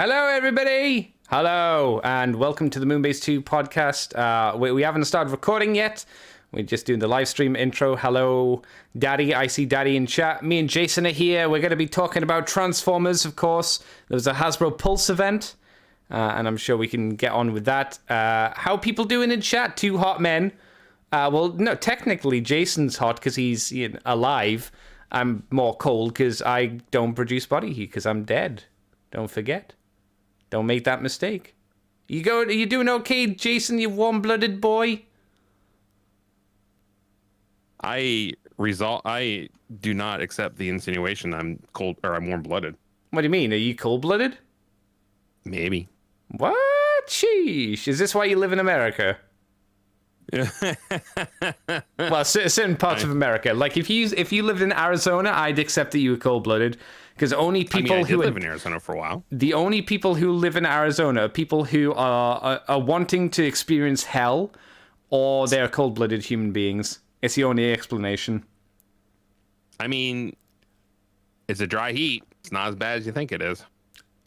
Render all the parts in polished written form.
Hello, everybody. Hello, and welcome to the Moonbase 2 podcast. We haven't started recording yet. We're just doing the live stream intro. Hello, Daddy. I see Daddy in chat. Me and Jason are here. We're going to be talking about Transformers, of course. There was a Hasbro Pulse event, and I'm sure we can get on with that. How people doing in chat? Two hot men. Well, no, technically Jason's hot because he's alive. I'm more cold because I don't produce body heat because I'm dead. Don't forget. Don't make that mistake. Are you doing okay, Jason, you warm-blooded boy? I do not accept the insinuation I'm cold or I'm warm-blooded. What do you mean? Are you cold-blooded? Maybe. What? Sheesh. Is this why you live in America? Well, certain parts of America. Like if you lived in Arizona, I'd accept that you were cold-blooded. Because only people I did live in Arizona for a while. The only people who live in Arizona are people who are wanting to experience hell, or they're cold-blooded human beings. It's the only explanation. I mean, it's a dry heat. It's not as bad as you think it is.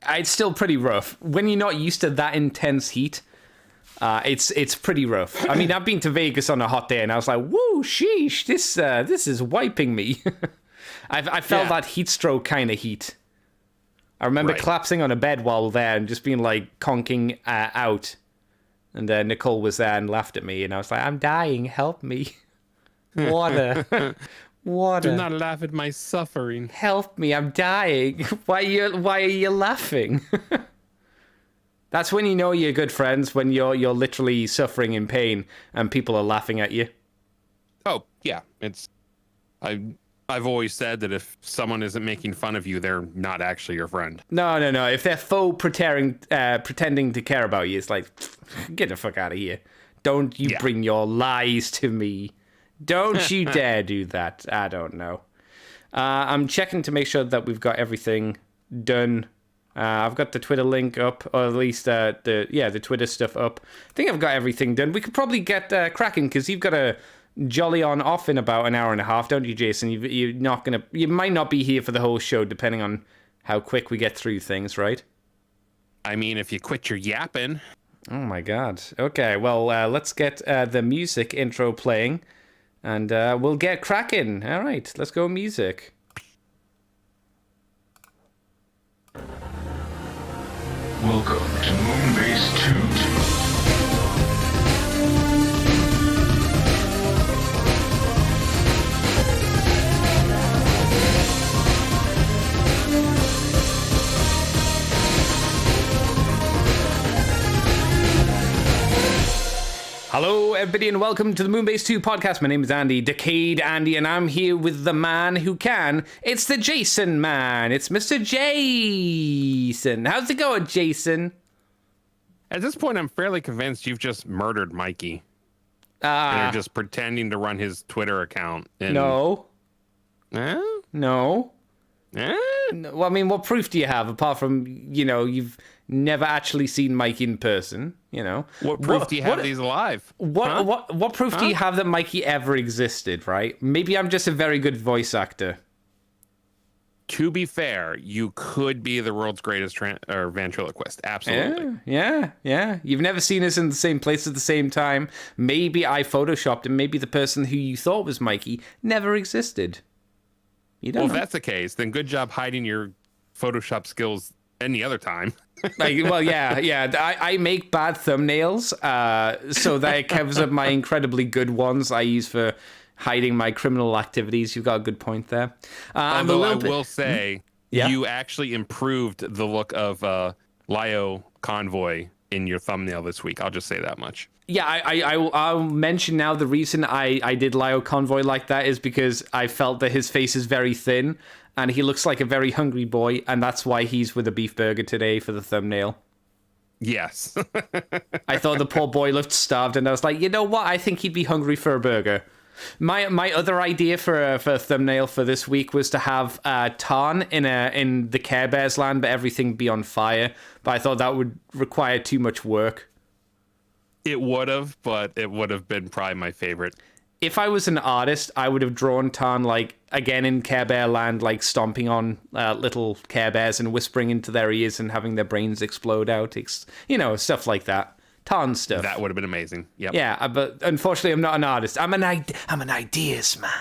It's still pretty rough. When you're not used to that intense heat, it's pretty rough. I mean, I've been to Vegas on a hot day, and I was like, woo, sheesh, this is wiping me. I felt that heat stroke kind of heat. I remember collapsing on a bed while there and just being like conking out. And Nicole was there and laughed at me, and I was like, I'm dying, help me. Water. Water. Do not laugh at my suffering. Help me, I'm dying. Why are you laughing? That's when you know you're good friends, when you're literally suffering in pain and people are laughing at you. Oh, yeah. I've always said that if someone isn't making fun of you, they're not actually your friend. No. If they're pretending to care about you, it's like, get the fuck out of here. Don't you bring your lies to me. Don't you dare do that. I don't know. I'm checking to make sure that we've got everything done. I've got the Twitter link up, or at least the Twitter stuff up. I think I've got everything done. We could probably get cracking because you've got a jolly on off in about an hour and a half, don't you, Jason? You might not be here for the whole show, depending on how quick we get through things, right? I mean, if you quit your yapping. Oh my god. Okay, well, let's get the music intro playing, and we'll get cracking. All right, let's go music. Welcome to Moonbase 2. Hello, everybody, and welcome to the Moonbase 2 podcast. My name is Andy, Decade Andy, and I'm here with the man who can. It's the Jason man. It's Mr. Jason. How's it going, Jason? At this point, I'm fairly convinced you've just murdered Mikey. And you're just pretending to run his Twitter account. And... No. No. Eh? Well, I mean, what proof do you have apart from, you've never actually seen Mikey in person, What proof do you have that he's alive? What proof do you have that Mikey ever existed, right? Maybe I'm just a very good voice actor. To be fair, you could be the world's greatest ventriloquist. Absolutely. Yeah. You've never seen us in the same place at the same time. Maybe I photoshopped him. Maybe the person who you thought was Mikey never existed. You don't know. If that's the case, then good job hiding your Photoshop skills any other time. I make bad thumbnails, so that it covers up my incredibly good ones I use for hiding my criminal activities. You've got a good point there. Although I will say, you actually improved the look of Lio Convoy in your thumbnail this week. I'll just say that much. Yeah, I'll mention now the reason I did Lio Convoy like that is because I felt that his face is very thin and he looks like a very hungry boy, and that's why he's with a beef burger today for the thumbnail. Yes. I thought the poor boy looked starved, and I was like, you know what? I think he'd be hungry for a burger. My other idea for a thumbnail for this week was to have Tarn in the Care Bears land, but everything be on fire. But I thought that would require too much work. It would have, but it would have been probably my favorite. if I was an artist, I would have drawn Tarn, like, again in Care Bear land, like, stomping on little Care Bears and whispering into their ears and having their brains explode out. Stuff like that. Tarn stuff. That would have been amazing. Yep. Yeah, but unfortunately, I'm not an artist. I'm an ideas man.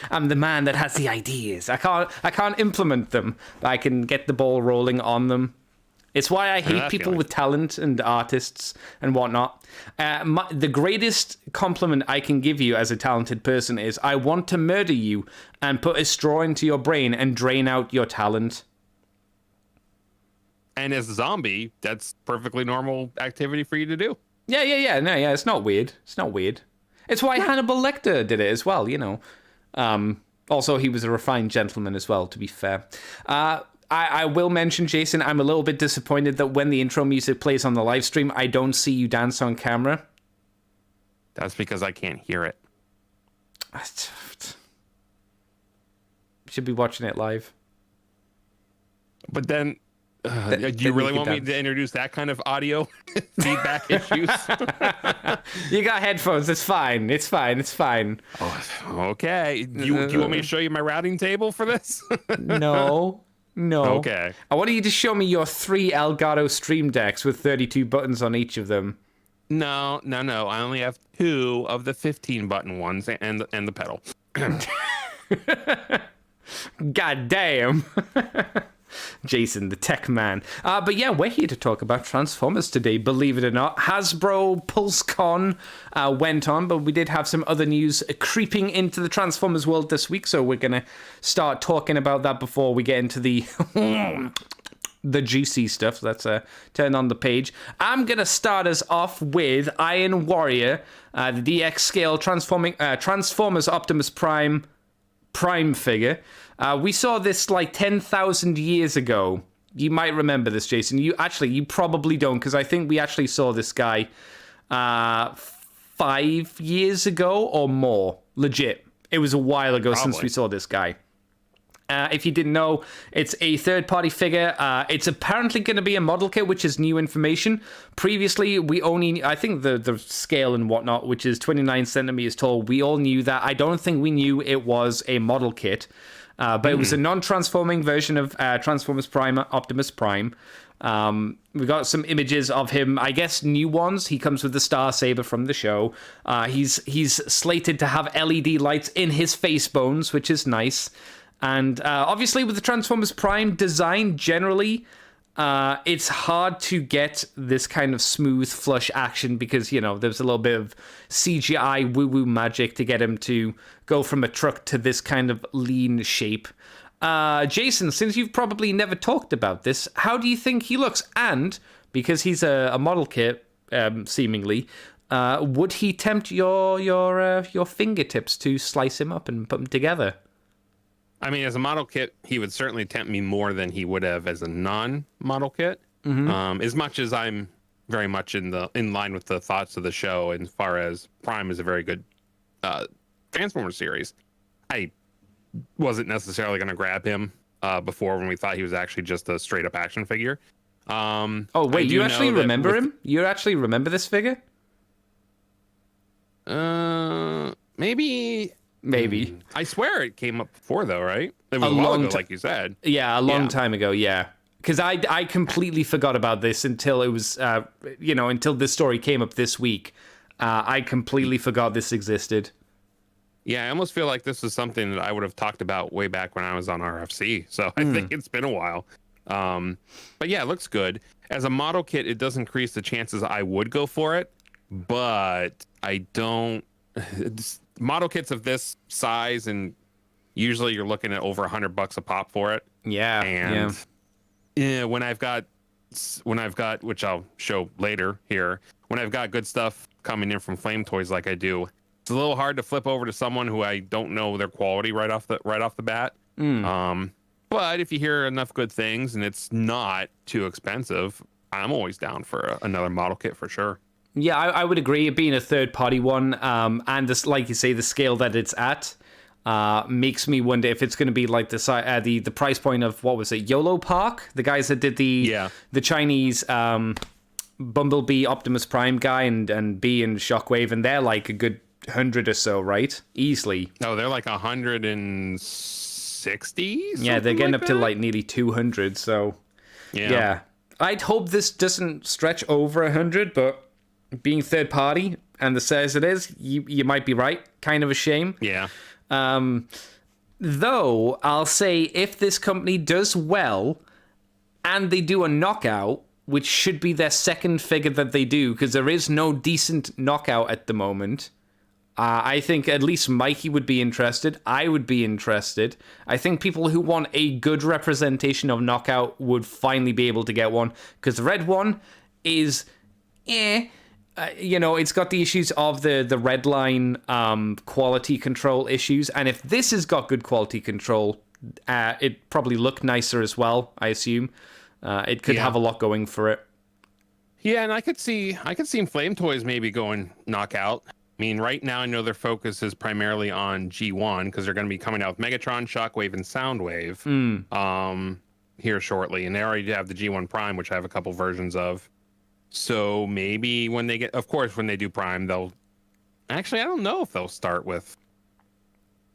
I'm the man that has the ideas. I can't implement them, but I can get the ball rolling on them. It's why I hate people with talent and artists and whatnot. The greatest compliment I can give you as a talented person is, I want to murder you and put a straw into your brain and drain out your talent. And as a zombie, that's perfectly normal activity for you to do. Yeah. No, it's not weird. It's why Hannibal Lecter did it as well, Also, he was a refined gentleman as well, to be fair. I will mention, Jason, I'm a little bit disappointed that when the intro music plays on the live stream, I don't see you dance on camera. That's because I can't hear it. Should be watching it live. But then, do you really want me to introduce that kind of audio feedback issues? You got headphones. It's fine. Oh, okay. Do you want me to show you my routing table for this? No. Okay. I want you to show me your 3 Elgato Stream Decks with 32 buttons on each of them. No. I only have 2 of the 15-button ones and the pedal. God damn. Jason, the tech man. But yeah, we're here to talk about Transformers today, believe it or not. Hasbro Pulse Con went on, but we did have some other news creeping into the Transformers world this week, so we're going to start talking about that before we get into the the juicy stuff. Let's turn on the page. I'm going to start us off with Iron Warrior, the DX scale Transformers Optimus Prime figure. We saw this like 10,000 years ago. You might remember this, Jason. You probably don't, because I think we actually saw this guy 5 years ago or more. Legit. It was a while ago since we saw this guy. If you didn't know, it's a third-party figure. It's apparently going to be a model kit, which is new information. Previously, I think the scale and whatnot, which is 29 centimeters tall, we all knew that. I don't think we knew it was a model kit. But it was a non-transforming version of Transformers Prime, Optimus Prime. We got some images of him, I guess new ones. He comes with the Star Saber from the show. He's slated to have LED lights in his face bones, which is nice. And obviously with the Transformers Prime design generally, it's hard to get this kind of smooth, flush action because, there's a little bit of CGI woo-woo magic to get him to go from a truck to this kind of lean shape. Jason, since you've probably never talked about this, how do you think he looks? And because he's a model kit, seemingly, would he tempt your fingertips to slice him up and put them together? I mean, as a model kit, he would certainly tempt me more than he would have as a non-model kit. Mm-hmm. As much as I'm very much in line with the thoughts of the show, as far as Prime is a very good Transformers series, I wasn't necessarily going to grab him before when we thought he was actually just a straight-up action figure. Oh, wait, you actually remember him? You actually remember this figure? Maybe. I swear it came up before, though, right? It was a while ago, like you said. Yeah, a long time ago, yeah. Because I completely forgot about this until it was, until this story came up this week. I completely forgot this existed. Yeah, I almost feel like this is something that I would have talked about way back when I was on RFC. So I think it's been a while. But yeah, it looks good. As a model kit, it does increase the chances I would go for it. But I don't... Model kits of this size, and usually you're looking at over $100 a pop for it. Yeah, and when I've got, which I'll show later here, when I've got good stuff coming in from Flame Toys like I do, it's a little hard to flip over to someone who I don't know their quality right off the bat. But if you hear enough good things and it's not too expensive, I'm always down for another model kit for sure. Yeah, I would agree. It being a third-party one, and this, like you say, the scale that it's at, makes me wonder if it's going to be like the price point of, what was it, YOLO Park? The guys that did the Chinese Bumblebee Optimus Prime guy and Bee and Shockwave, and they're like a good 100 or so, right? Easily. No, they're like 160. Yeah, they're getting up to like nearly 200. So yeah, I'd hope this doesn't stretch over 100, but being third party and the size it is, you might be right. Kind of a shame. Yeah. Though I'll say if this company does well and they do a knockout, which should be their second figure that they do, because there is no decent knockout at the moment. I think at least Mikey would be interested. I would be interested. I think people who want a good representation of knockout would finally be able to get one, because the red one is, it's got the issues of the red line quality control issues, and if this has got good quality control, it probably look nicer as well, I assume. It could have a lot going for it. Yeah, and I could see Flame Toys maybe going knockout. I mean, right now I know their focus is primarily on G1 because they're going to be coming out with Megatron, Shockwave, and Soundwave here shortly, and they already have the G1 Prime, which I have a couple versions of. So maybe when they do Prime, they'll actually, I don't know if they'll start with.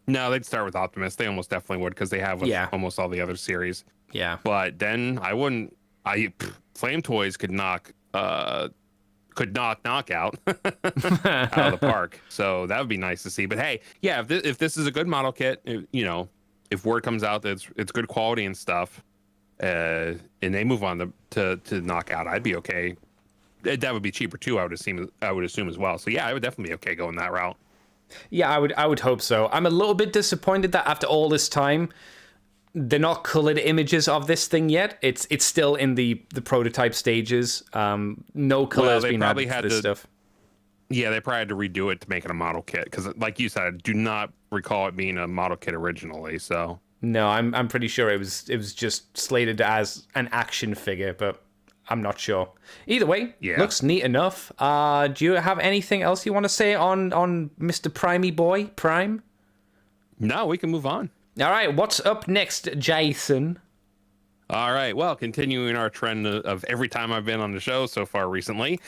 No, they'd start with Optimus. They almost definitely would because they have with almost all the other series. Yeah, but then I wouldn't. Flame Toys could knock knockout out of the park. So that would be nice to see. But hey, yeah, if this is a good model kit, if word comes out that it's good quality and stuff, and they move on to knockout, I'd be okay. That would be cheaper too. I would assume as well. So yeah, I would definitely be okay going that route. Yeah, I would hope so. I'm a little bit disappointed that after all this time, they're not colored images of this thing yet. It's still in the prototype stages. No color has been added to this stuff. Yeah, they probably had to redo it to make it a model kit because, like you said, I do not recall it being a model kit originally. So no, I'm pretty sure it was just slated as an action figure, but I'm not sure. Either way, looks neat enough. Do you have anything else you want to say on Mr. Primey Boy Prime? No, we can move on. All right, what's up next, Jason? All right, well, continuing our trend of every time I've been on the show so far recently,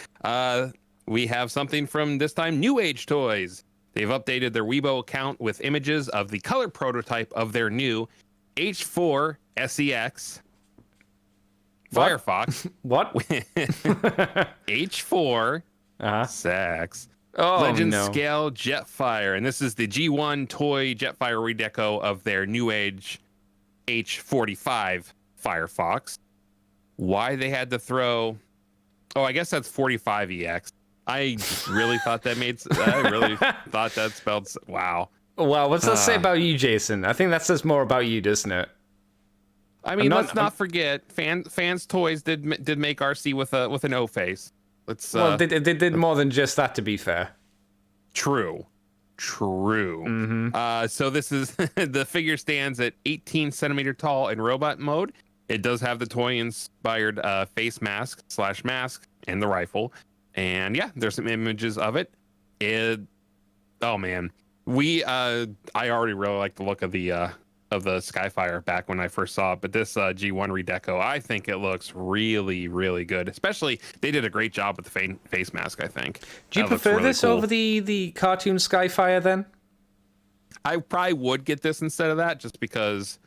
we have something from this time New Age Toys. They've updated their Weibo account with images of the color prototype of their new H4 SEX Firefox. What? H4 SEX. Oh, Legend Scale Jetfire, and this is the G1 toy Jetfire redeco of their New Age H45 Firefox. Why they had to throw? Oh, I guess that's 45EX. I really thought that spelled. Wow. Well, what's that say about you, Jason? I think that says more about you, doesn't it? I mean, let's not forget, Fans Toys did make RC with an O face. Well, they did more than just that, to be fair. True. Mm-hmm. So this is the figure stands at 18 centimeter tall in robot mode. It does have the toy-inspired face mask and the rifle. And yeah, there's some images of it. Oh man, I already really like the look of the Skyfire back when I first saw it, but this G1 redeco, I think it looks really, really good. Especially, they did a great job with the face mask, I think. Do you prefer really this cool over the cartoon Skyfire then? I probably would get this instead of that, just because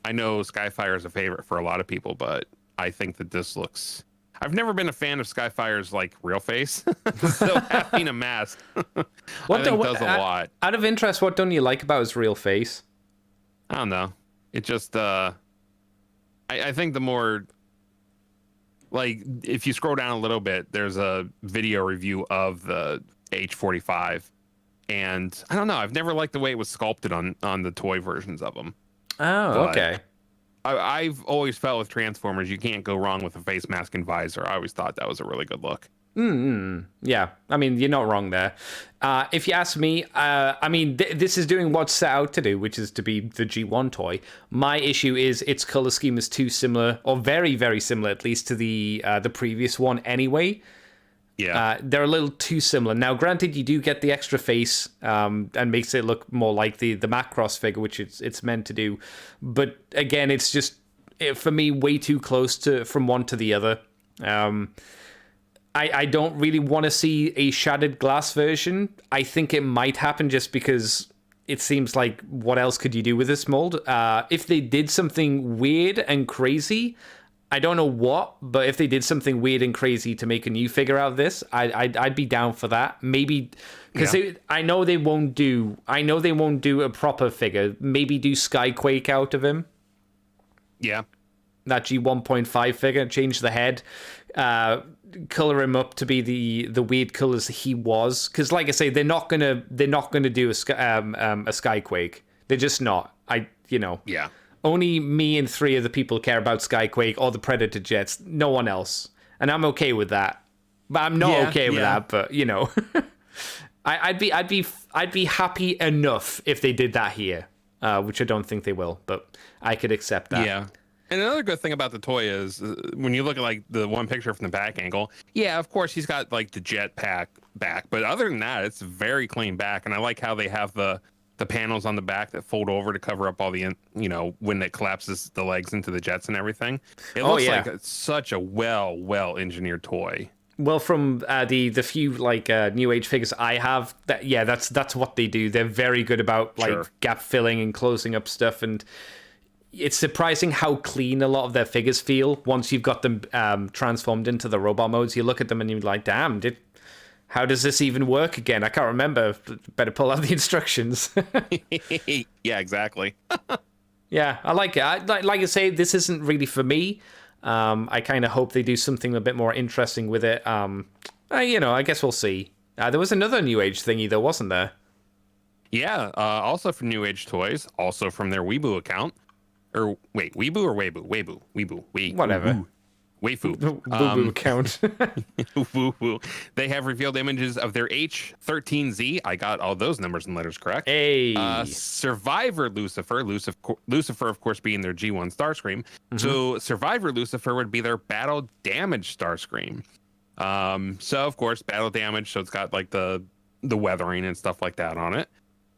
I know Skyfire is a favorite for a lot of people, but I think that this looks... I've never been a fan of Skyfire's like real face, so having a mask I think does a lot. Out of interest, what don't you like about his real face? I don't know. It just, I think the more, like, if you scroll down a little bit, there's a video review of the H45. And I don't know. I've never liked the way it was sculpted on the toy versions of them. Oh, but okay. I've always felt with Transformers, you can't go wrong with a face mask and visor. I always thought that was a really good look. Yeah, I mean, you're not wrong there. If you ask me, this is doing what's set out to do, which is to be the G1 toy. My issue is its color scheme is too similar, or very, very similar, at least to the previous one anyway. Yeah, they're a little too similar. Now, granted, you do get the extra face and makes it look more like the Macross figure, which it's meant to do. But again, it's just, for me, way too close from one to the other. I don't really want to see a shattered glass version. I think it might happen just because it seems like what else could you do with this mold? If they did something weird and crazy, I don't know what, but if they did something weird and crazy to make a new figure out of this, I'd be down for that. Maybe because I know they won't do a proper figure. Maybe do Skyquake out of him. Yeah. That G1.5 figure, change the head, color him up to be the weird colors he was. Because, like I say, they're not gonna do a Skyquake. They're just not. Yeah. Only me and 3 of the people care about Skyquake or the Predator jets. No one else, and I'm okay with that. But I'm not okay with that. But I'd be happy enough if they did that here, which I don't think they will. But I could accept that. Yeah. And another good thing about the toy is when you look at like the one picture from the back angle, yeah, of course he's got like the jet pack back, but other than that, it's very clean back. And I like how they have the panels on the back that fold over to cover up all the, when it collapses the legs into the jets and everything. It looks like it's such a well engineered toy. Well, from the few new age figures I have, that's what they do. They're very good about gap filling and closing up stuff, and it's surprising how clean a lot of their figures feel once you've got them transformed into the robot modes. You look at them and you're like, damn, how does this even work again? I can't remember. Better pull out the instructions. Yeah, exactly. Yeah, I like it. Like I say, this isn't really for me. I kind of hope they do something a bit more interesting with it. I guess we'll see. There was another New Age thingy, though, wasn't there? Yeah, also from New Age Toys, also from their Weibo account. Or wait, Weibo or Weibo? Weibo. Whatever. Weifu. Weibo account. Woo-woo. They have revealed images of their H13Z. I got all those numbers and letters correct. Hey. Survivor Lucifer. Lucifer, of course, being their G1 Starscream. Mm-hmm. So Survivor Lucifer would be their battle damage Starscream. So, of course, battle damage. So it's got like the weathering and stuff like that on it.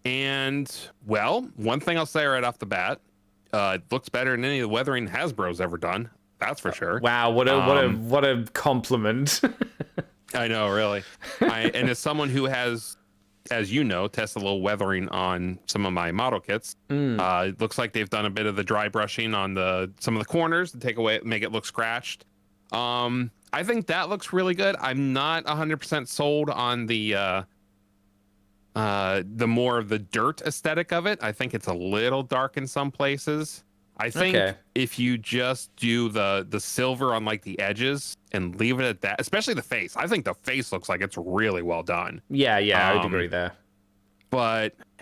And, well, one thing I'll say right off the bat. It looks better than any of the weathering Hasbro's ever done. That's for sure. Wow, what a compliment. I know, really. And as someone who has, as you know, tested a little weathering on some of my model kits, it looks like they've done a bit of the dry brushing on some of the corners to make it look scratched. I think that looks really good. I'm not 100% sold on the more of the dirt aesthetic of it. I think it's a little dark in some places. I think if you just do the silver on like the edges and leave it at that, especially the face. I think the face looks like it's really well done. Yeah, I would agree there.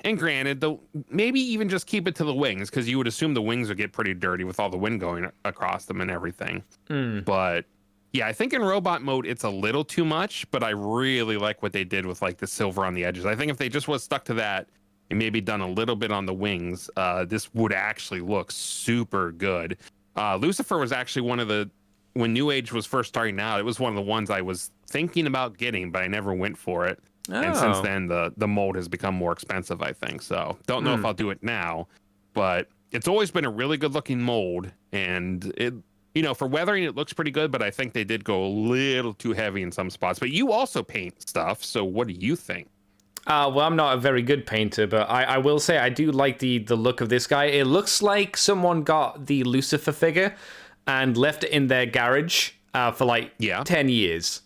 And granted, maybe even just keep it to the wings, because you would assume the wings would get pretty dirty with all the wind going across them and everything. But yeah, I think in robot mode, it's a little too much, but I really like what they did with like the silver on the edges. I think if they just was stuck to that and maybe done a little bit on the wings, this would actually look super good. Lucifer was actually when New Age was first starting out, it was one of the ones I was thinking about getting, but I never went for it. And since then, the mold has become more expensive, I think. So don't know if I'll do it now, but it's always been a really good looking mold, and it, for weathering, it looks pretty good, but I think they did go a little too heavy in some spots. But you also paint stuff, so what do you think? Well, I'm not a very good painter, but I will say I do like the look of this guy. It looks like someone got the Lucifer figure and left it in their garage for 10 years.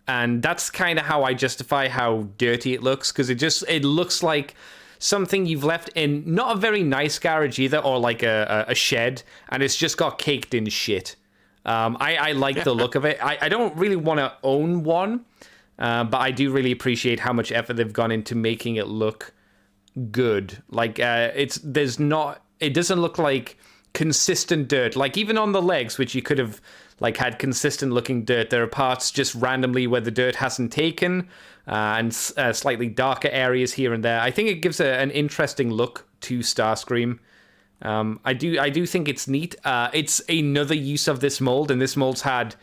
And that's kind of how I justify how dirty it looks, because it looks like something you've left in not a very nice garage either, or like a shed, and it's just got caked in shit. I like the look of it. I don't really want to own one, but I do really appreciate how much effort they've gone into making it look good. Like it doesn't look like consistent dirt. Like even on the legs, which you could have had consistent looking dirt, there are parts just randomly where the dirt hasn't taken, and slightly darker areas here and there. I think it gives an interesting look to Starscream. I do think it's neat. It's another use of this mold, and this mold's had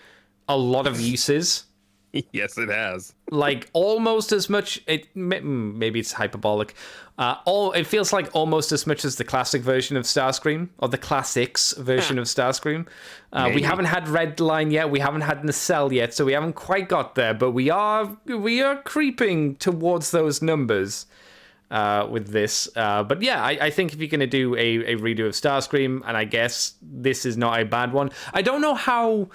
a lot of uses. Yes, it has. Like almost as much. Maybe it's hyperbolic. It feels like almost as much as the classic version of Starscream, or the classics version of Starscream. We haven't had Red Line yet. We haven't had Nacelle yet, so we haven't quite got there. But we are creeping towards those numbers with this. But yeah, I think if you're going to do a redo of Starscream, and I guess this is not a bad one. I don't know how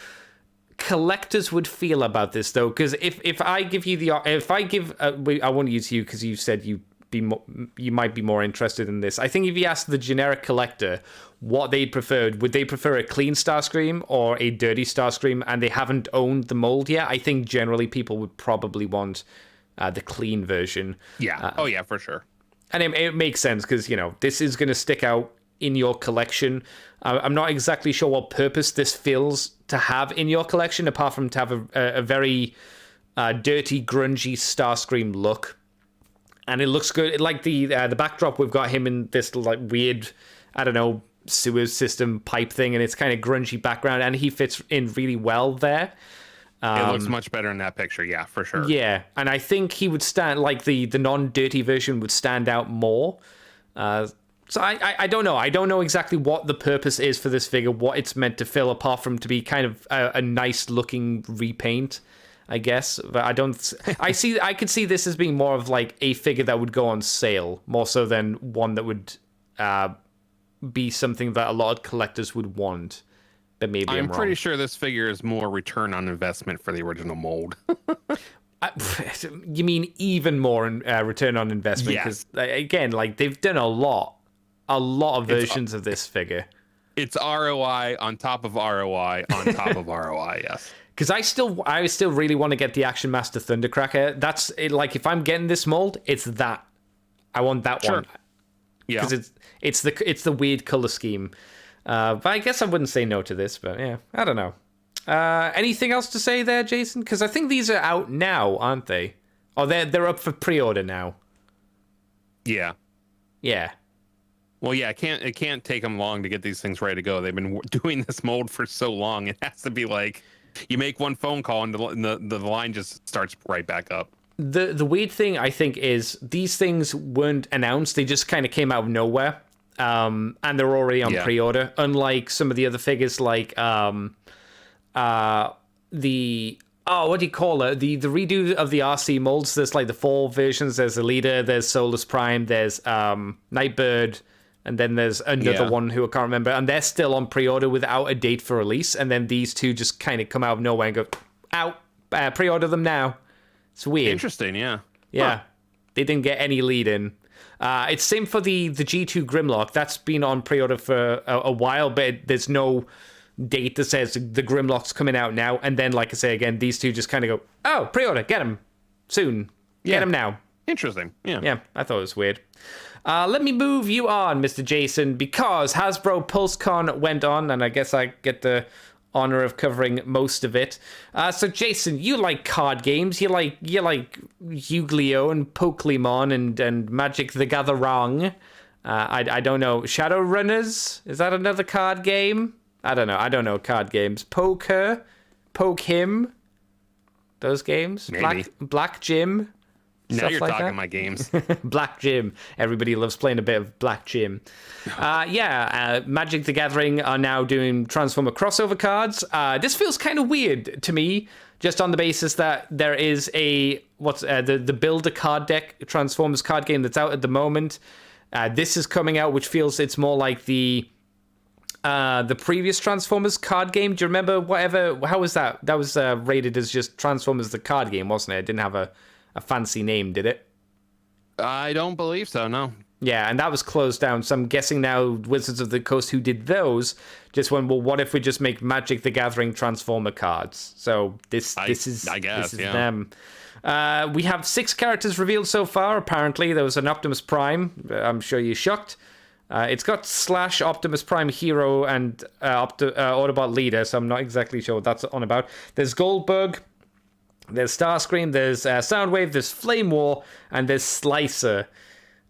collectors would feel about this though, because if I give you I won't use you because you said you might be more interested in this. I think if you ask the generic collector what they'd prefer, would they prefer a clean Starscream or a dirty Starscream, and they haven't owned the mold yet, I think generally people would probably want the clean version. Yeah. Oh yeah, for sure. And it makes sense because, this is going to stick out in your collection. I'm not exactly sure what purpose this fills to have in your collection, apart from to have a very dirty, grungy Starscream look. And it looks good. Like the backdrop, we've got him in this like weird, I don't know, sewer system pipe thing, and it's kind of grungy background, and he fits in really well there. It looks much better in that picture, yeah, for sure. Yeah, and I think he would stand, like the non-dirty version would stand out more. So I don't know. I don't know exactly what the purpose is for this figure, what it's meant to fill, apart from to be kind of a nice looking repaint, I guess. But I could see this as being more of like a figure that would go on sale, more so than one that would be something that a lot of collectors would want. But maybe I'm wrong. Pretty sure this figure is more return on investment for the original mold. You mean even more in return on investment? Because again, like they've done a lot of versions of this figure. It's ROI on top of ROI on top of ROI. Yes. Because I still really want to get the Action Master Thundercracker. That's it, like if I'm getting this mold, it's that. I want that one. Yeah. Because it's the weird color scheme. But I guess I wouldn't say no to this. But yeah, I don't know. Anything else to say there, Jason? Because I think these are out now, aren't they? Oh, they're up for pre-order now. Yeah. Yeah. Well, yeah, it can't take them long to get these things ready to go. They've been doing this mold for so long. It has to be like you make one phone call and the line just starts right back up. The weird thing, I think, is these things weren't announced. They just kind of came out of nowhere. And they're already on pre-order. Unlike some of the other figures like what do you call it? The redo of the RC molds. There's like the 4 versions. There's the Leader, there's Solus Prime, there's Nightbird, and then there's another one who I can't remember. And they're still on pre-order without a date for release. And then these two just kind of come out of nowhere and go, out, pre-order them now. It's weird. Interesting, yeah. Yeah. Huh. They didn't get any lead in. It's same for the G2 Grimlock. That's been on pre-order for a while, but there's no date that says the Grimlock's coming out now. And then, like I say again, these two just kind of go, oh, pre-order, get them soon. Get them now. Interesting. Yeah. Yeah, I thought it was weird. Let me move you on, Mr. Jason, because Hasbro PulseCon went on, and I guess I get the honor of covering most of it. So, Jason, you like card games. You like Yu-Gi-Oh! And Pokemon and Magic the Gathering. I don't know. Shadowrunners? Is that another card game? I don't know. I don't know card games. Poker? Poke Him? Those games? Maybe. Black Jim? Now you're like talking that? my games. Black Jim. Everybody loves playing a bit of Black Jim. Magic the Gathering are now doing Transformer crossover cards. This feels kind of weird to me, just on the basis that there is the Builder card deck Transformers card game that's out at the moment. This is coming out, which feels it's more like the previous Transformers card game. Do you remember how was that? That was rated as just Transformers the card game, wasn't it? It didn't have a fancy name, did it? I don't believe so, no. Yeah, and that was closed down. So I'm guessing now Wizards of the Coast, who did those, just went, well, what if we just make Magic the Gathering Transformer cards? So this is them. We have 6 characters revealed so far, apparently. There was an Optimus Prime. I'm sure you're shocked. It's got / Optimus Prime Hero and Autobot Leader, so I'm not exactly sure what that's on about. There's Goldbug, there's Starscream, there's Soundwave, there's Flame War, and there's Slicer.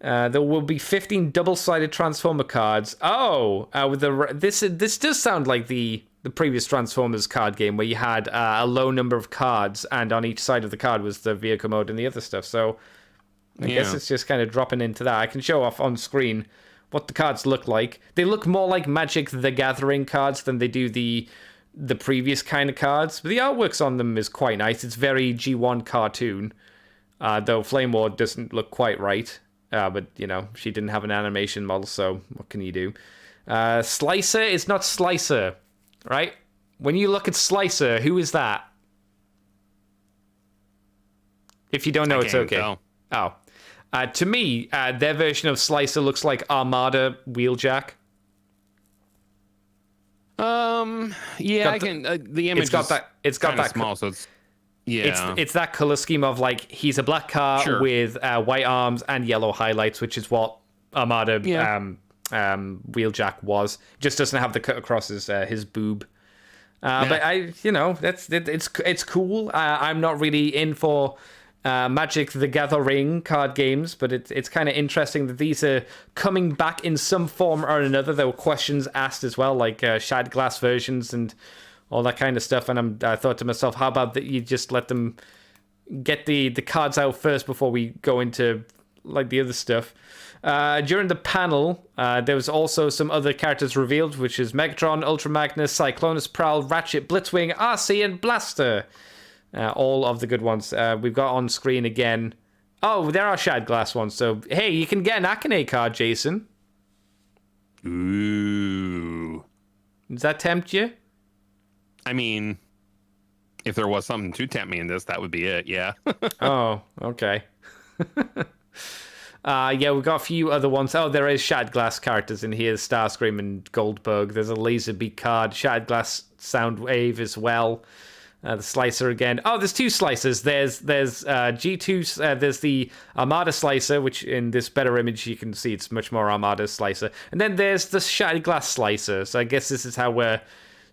There will be 15 double-sided Transformer cards. This does sound like the the previous Transformers card game where you had a low number of cards, and on each side of the card was the vehicle mode and the other stuff. So I guess it's just kind of dropping into that. I can show off on screen what the cards look like. They look more like Magic the Gathering cards than they do the previous kind of cards. But the artworks on them is quite nice. It's very G1 cartoon, though Flame War doesn't look quite right. But, you know, she didn't have an animation model, so what can you do? Slicer is not Slicer, right? When you look at Slicer, who is that? If you don't know, it's okay. Tell. Oh. To me, their version of Slicer looks like Armada Wheeljack. Yeah, I can. The image it's got that small, so it's it's that color scheme of like he's a black car with white arms and yellow highlights, which is what Armada Wheeljack was. Just doesn't have the cut across his boob. But it's cool. I'm not really in for Magic the Gathering card games, but it's kind of interesting that these are coming back in some form or another. There were questions asked as well, like shard glass versions and all that kind of stuff. And I thought to myself, how about that you just let them get the cards out first before we go into like the other stuff. During the panel, there was also some other characters revealed, which is Megatron, Ultra Magnus, Cyclonus, Prowl, Ratchet, Blitzwing, RC, and Blaster. All of the good ones. We've got on screen again. Oh, there are shard glass ones. So, hey, you can get an Akane card, Jason. Ooh. Does that tempt you? I mean, if there was something to tempt me in this, that would be it, yeah. Oh, okay. Yeah, we've got a few other ones. Oh, there is shard glass characters in here. Starscream and Goldberg. There's a Laserbeak card. Shard glass Soundwave as well. The Slicer again. Oh, there's two Slicers. There's G2. There's the Armada Slicer, which in this better image you can see it's much more Armada Slicer. And then there's the Shattered Glass Slicer. So I guess this is how we're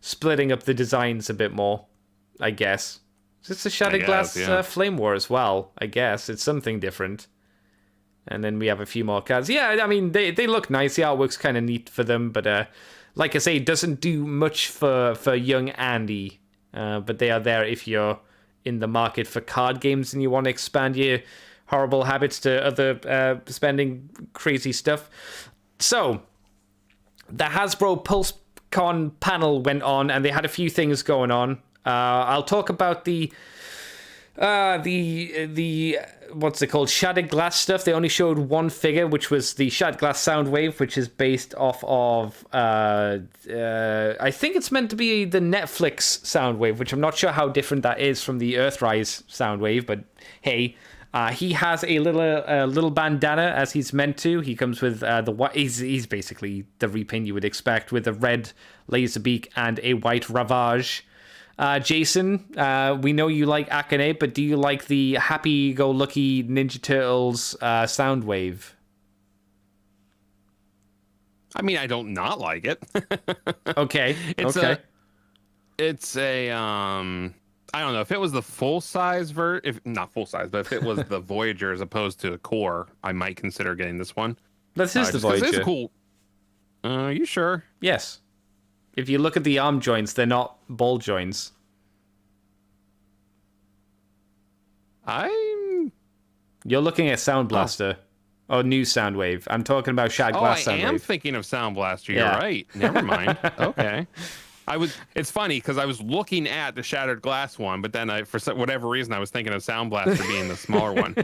splitting up the designs a bit more. I guess. It's a Shattered Glass Flame War as well. I guess it's something different. And then we have a few more cards. Yeah, I mean they look nice. The artwork's kind of neat for them, but like I say, it doesn't do much for young Andy. But they are there if you're in the market for card games and you want to expand your horrible habits to other spending crazy stuff. So, the Hasbro Pulse Con panel went on and they had a few things going on. I'll talk about the what's it called, Shattered Glass stuff. They only showed one figure, which was the Shattered Glass Soundwave, which is based off of I think it's meant to be the Netflix Soundwave, which I'm not sure how different that is from the Earthrise Soundwave, but hey, he has a little bandana as he's meant to. He comes with the white. He's basically the repaint you would expect, with a red Laserbeak and a white Ravage. Jason, we know you like Akane, but do you like the happy-go-lucky Ninja Turtles Soundwave? I mean, I don't not like it. Okay. It's a I don't know if it was the full size if not full size, but if it was the Voyager as opposed to a Core, I might consider getting this one. This is the Voyager. It's cool. Are you sure? Yes. If you look at the arm joints, they're not ball joints. You're looking at Sound Blaster. Or new Soundwave. I'm talking about Shattered Glass Soundwave. I am thinking of Sound Blaster. You're right. Never mind. Okay. It's funny because I was looking at the Shattered Glass one, but then for whatever reason I was thinking of Sound Blaster being the smaller one.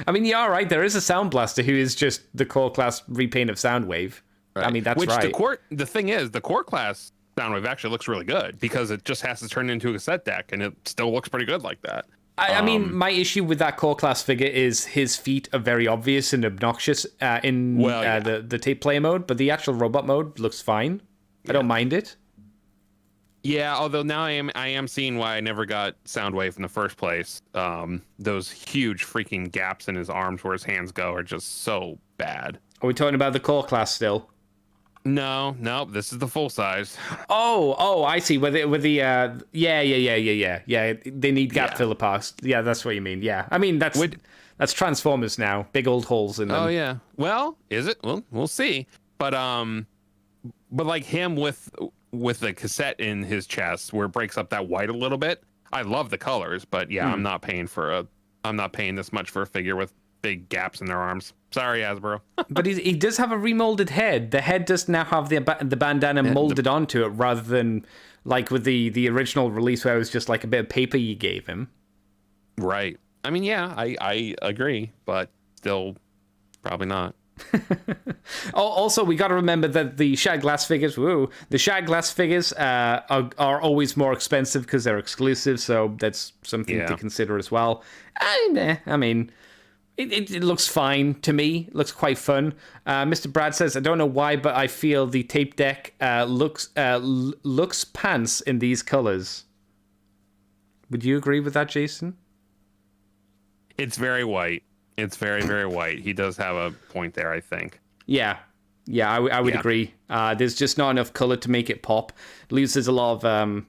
I mean, you are right. There is a Sound Blaster who is just the core class repaint of Soundwave. Right. I mean, that's right. The thing is, the core class Soundwave actually looks really good because it just has to turn into a cassette deck, and it still looks pretty good like that. I mean, my issue with that core class figure is his feet are very obvious and obnoxious in the tape player mode, but the actual robot mode looks fine. I don't mind it. Yeah, although now I am seeing why I never got Soundwave in the first place. Those huge freaking gaps in his arms where his hands go are just so bad. Are we talking about the core class still? No, this is the full size. Oh, I see. With the yeah. They need gap filler parts. Yeah, that's what you mean. Yeah, I mean that's Transformers now. Big old holes in them. Oh yeah. Well, is it? Well, we'll see. But like him with with the cassette in his chest where it breaks up that white a little bit. I love the colors, but yeah, I'm not paying this much for a figure with big gaps in their arms. Sorry, Hasbro. But he does have a remolded head. The head does now have the bandana molded onto it, rather than like with the original release where it was just like a bit of paper you gave him. Right. I mean, yeah, I agree, but still probably not. Also, we got to remember that the Shad Glass figures, are always more expensive because they're exclusive, so that's something to consider as well. I mean, it looks fine to me. It looks quite fun. Mr. Brad says, I don't know why, but I feel the tape deck looks pants in these colors. Would you agree with that, Jason? It's very white. It's very, very white. He does have a point there, I think. Yeah, I would agree. There's just not enough color to make it pop. It loses a lot of...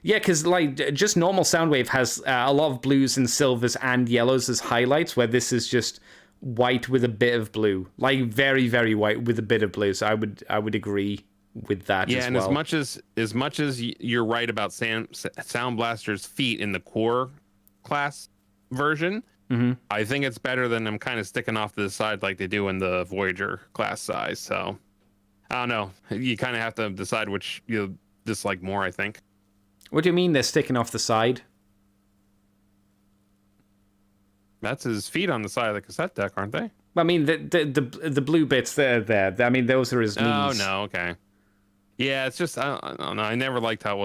because like just normal Soundwave has a lot of blues and silvers and yellows as highlights, where this is just white with a bit of blue. Like very, very white with a bit of blue. So I would agree with that as well. Yeah, and as much as you're right about Sound Blaster's feet in the core class version... Mm-hmm. I think it's better than them kind of sticking off to the side like they do in the Voyager class size. So, I don't know. You kind of have to decide which you dislike more, I think. What do you mean they're sticking off the side? That's his feet on the side of the cassette deck, aren't they? I mean, the blue bits, they're there. I mean, those are his knees. Oh, no, okay. Yeah, it's just, I don't know. I never liked how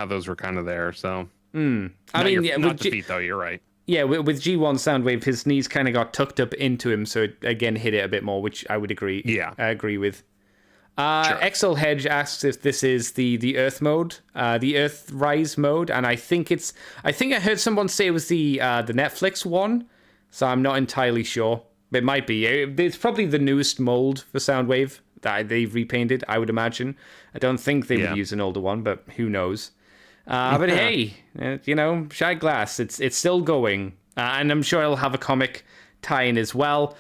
those were kind of there, so. I mean, yeah, not the feet, though, you're right. Yeah, with G1 Soundwave, his knees kind of got tucked up into him, so it again hit it a bit more, which I would agree. Yeah, I agree with. Sure. Exel Hedge asks if this is the Earth mode, the Earth Rise mode, and I think I heard someone say it was the Netflix one, so I'm not entirely sure. It might be. It's probably the newest mold for Soundwave that they've repainted, I would imagine. I don't think they would use an older one, but who knows. But hey, Shad Glass, it's still going, and I'm sure it'll have a comic tie-in as well.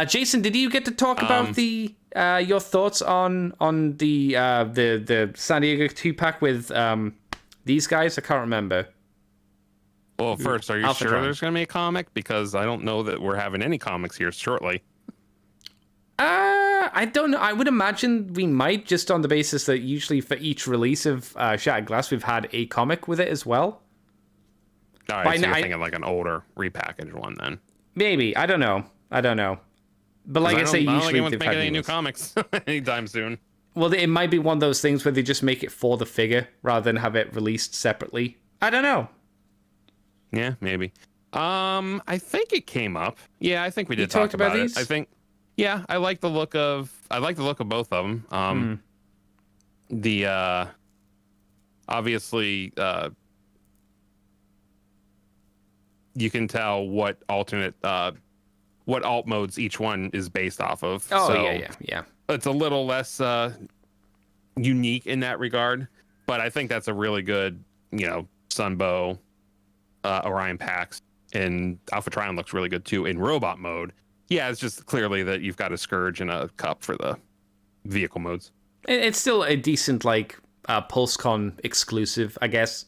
Jason, did you get to talk about your thoughts on the San Diego 2-pack with these guys? I can't remember. Well, first, are you Alpha sure Drum. there's going to be a comic? Because I don't know that we're having any comics here shortly. I don't know. I would imagine we might, just on the basis that usually for each release of Shattered Glass, we've had a comic with it as well. All right, so you're thinking like an older repackaged one then. Maybe. I don't know. But like I say, I don't think usually anyone's they've making had any new ones. comics anytime soon. Well, it might be one of those things where they just make it for the figure rather than have it released separately. I don't know. Yeah, maybe. I think it came up. Yeah, I think we did talk about these? it. I think. Yeah, I like the look of both of them. The obviously you can tell what alt modes each one is based off of. Oh, so yeah. It's a little less unique in that regard, but I think that's a really good, Sunbow, Orion Pax, and Alpha Trion looks really good too in robot mode. Yeah, it's just clearly that you've got a Scourge and a Cup for the vehicle modes. It's still a decent, PulseCon exclusive, I guess.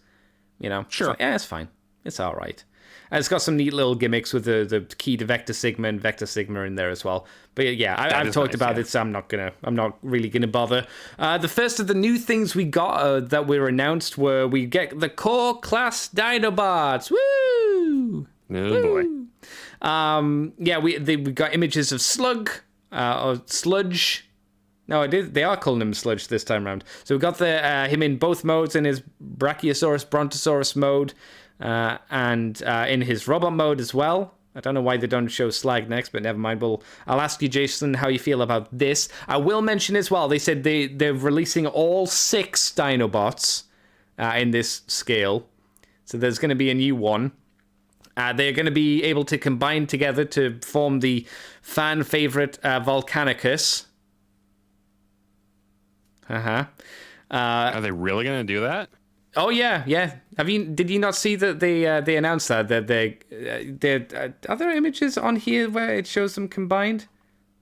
Sure. So, yeah, it's fine. It's all right. And it's got some neat little gimmicks with the key to Vector Sigma and Vector Sigma in there as well. But yeah, I've talked about it, so I'm not really gonna bother. The first of the new things we got that were announced were we get the core class Dinobots. Woo! Oh boy. We got images of Slug, or Sludge. No, they are calling him Sludge this time around. So we got him in both modes, in his Brachiosaurus Brontosaurus mode, and in his robot mode as well. I don't know why they don't show Slag next, but never mind. I'll ask you, Jason, how you feel about this. I will mention as well, they said they're releasing all 6 Dinobots in this scale. So there's going to be a new one. They're going to be able to combine together to form the fan favorite Volcanicus. Are they really going to do that? Oh yeah. Did you not see that they announced that are there images on here where it shows them combined?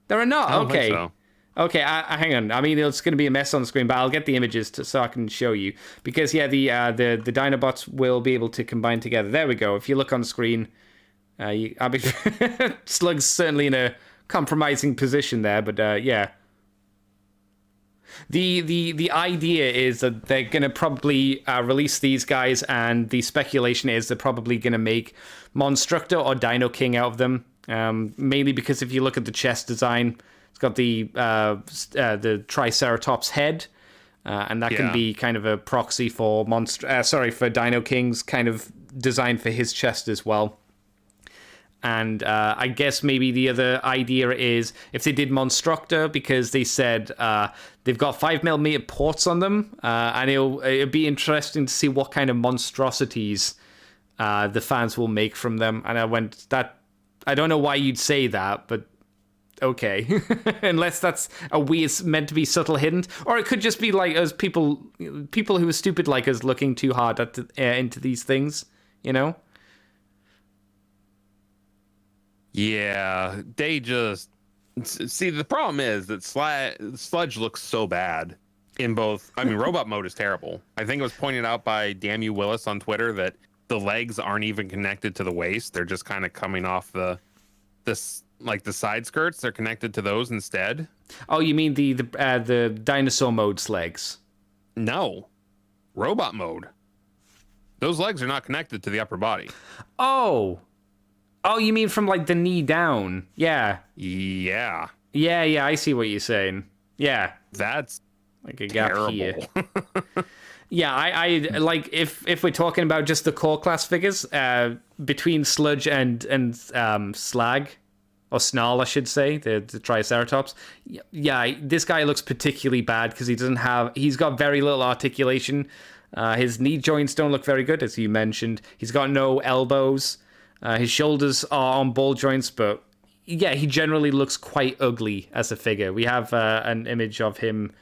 There are not. I don't Okay. think so. Okay, hang on. I mean, it's going to be a mess on the screen, but I'll get the images so I can show you. Because, yeah, the Dinobots will be able to combine together. There we go. If you look on screen, I mean, Slug's certainly in a compromising position there, but yeah. The idea is that they're going to probably release these guys, and the speculation is they're probably going to make Monstructor or Dino King out of them. Mainly because if you look at the chest design, it's got the Triceratops head, and that can be kind of a proxy for for Dino King's kind of design for his chest as well. And I guess maybe the other idea is if they did Monstructor, because they said they've got 5mm ports on them, and it'll be interesting to see what kind of monstrosities the fans will make from them. And I don't know why you'd say that, but okay. Unless that's meant to be subtle hidden, or it could just be like us people who are stupid like us looking too hard into these things, you know? Yeah, they just see. The problem is that Sludge looks so bad in both. I mean, robot mode is terrible. I think it was pointed out by Damn You Willis on Twitter that the legs aren't even connected to the waist. They're just kind of coming off the side skirts. They're connected to those instead. Oh, you mean the dinosaur mode's legs? No, robot mode. Those legs are not connected to the upper body. Oh, you mean from, like, the knee down? Yeah. Yeah. Yeah, I see what you're saying. Yeah. That's like a terrible. gap here. Yeah, I like, if we're talking about just the core class figures, between Sludge and Slag, or Snarl, I should say, the Triceratops, yeah, this guy looks particularly bad because he's got very little articulation. His knee joints don't look very good, as you mentioned. He's got no elbows. His shoulders are on ball joints, but yeah, he generally looks quite ugly as a figure. We have an image of him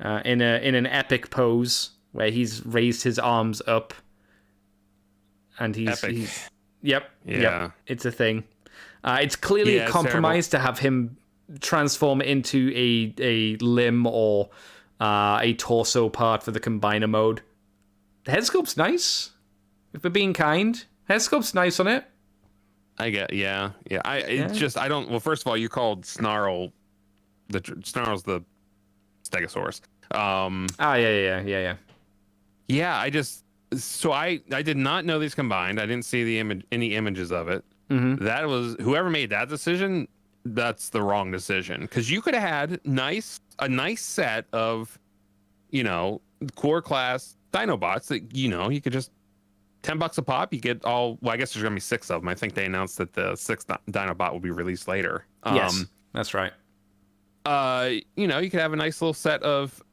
in an epic pose where he's raised his arms up, and he's yep, it's a thing. It's clearly a compromise to have him transform into a limb or a torso part for the combiner mode. The head sculpt's nice, if we're being kind. Head sculpt's nice on it. I get, yeah. Just, I don't, well, first of all, you called Snarl, Snarl's the Stegosaurus. Yeah. Yeah, I did not know these combined. I didn't see any images of it. Mm-hmm. That was, whoever made that decision, that's the wrong decision. Because you could have had a nice set of, core class Dinobots that, you could just, $10 a pop, you get all. Well, I guess there's gonna be 6 of them. I think they announced that the 6th Dinobot will be released later. Yes, that's right. You could have a nice little set of.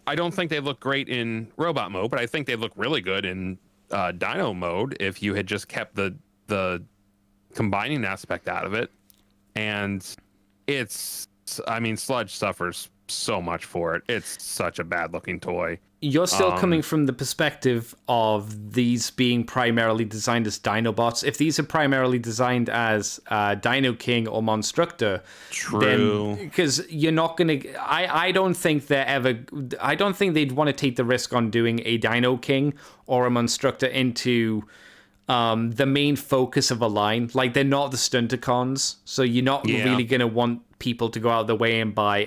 I don't think they look great in robot mode, but I think they look really good in Dino mode if you had just kept the combining aspect out of it. And Sludge suffers so much for it. It's such a bad looking toy. You're still coming from the perspective of these being primarily designed as Dinobots. If these are primarily designed as Dino King or Monstructor, true, because you're not gonna. I don't think I don't think they'd want to take the risk on doing a Dino King or a Monstructor into the main focus of a line. Like, they're not the Stunticons, so you're not really gonna want people to go out of the way and buy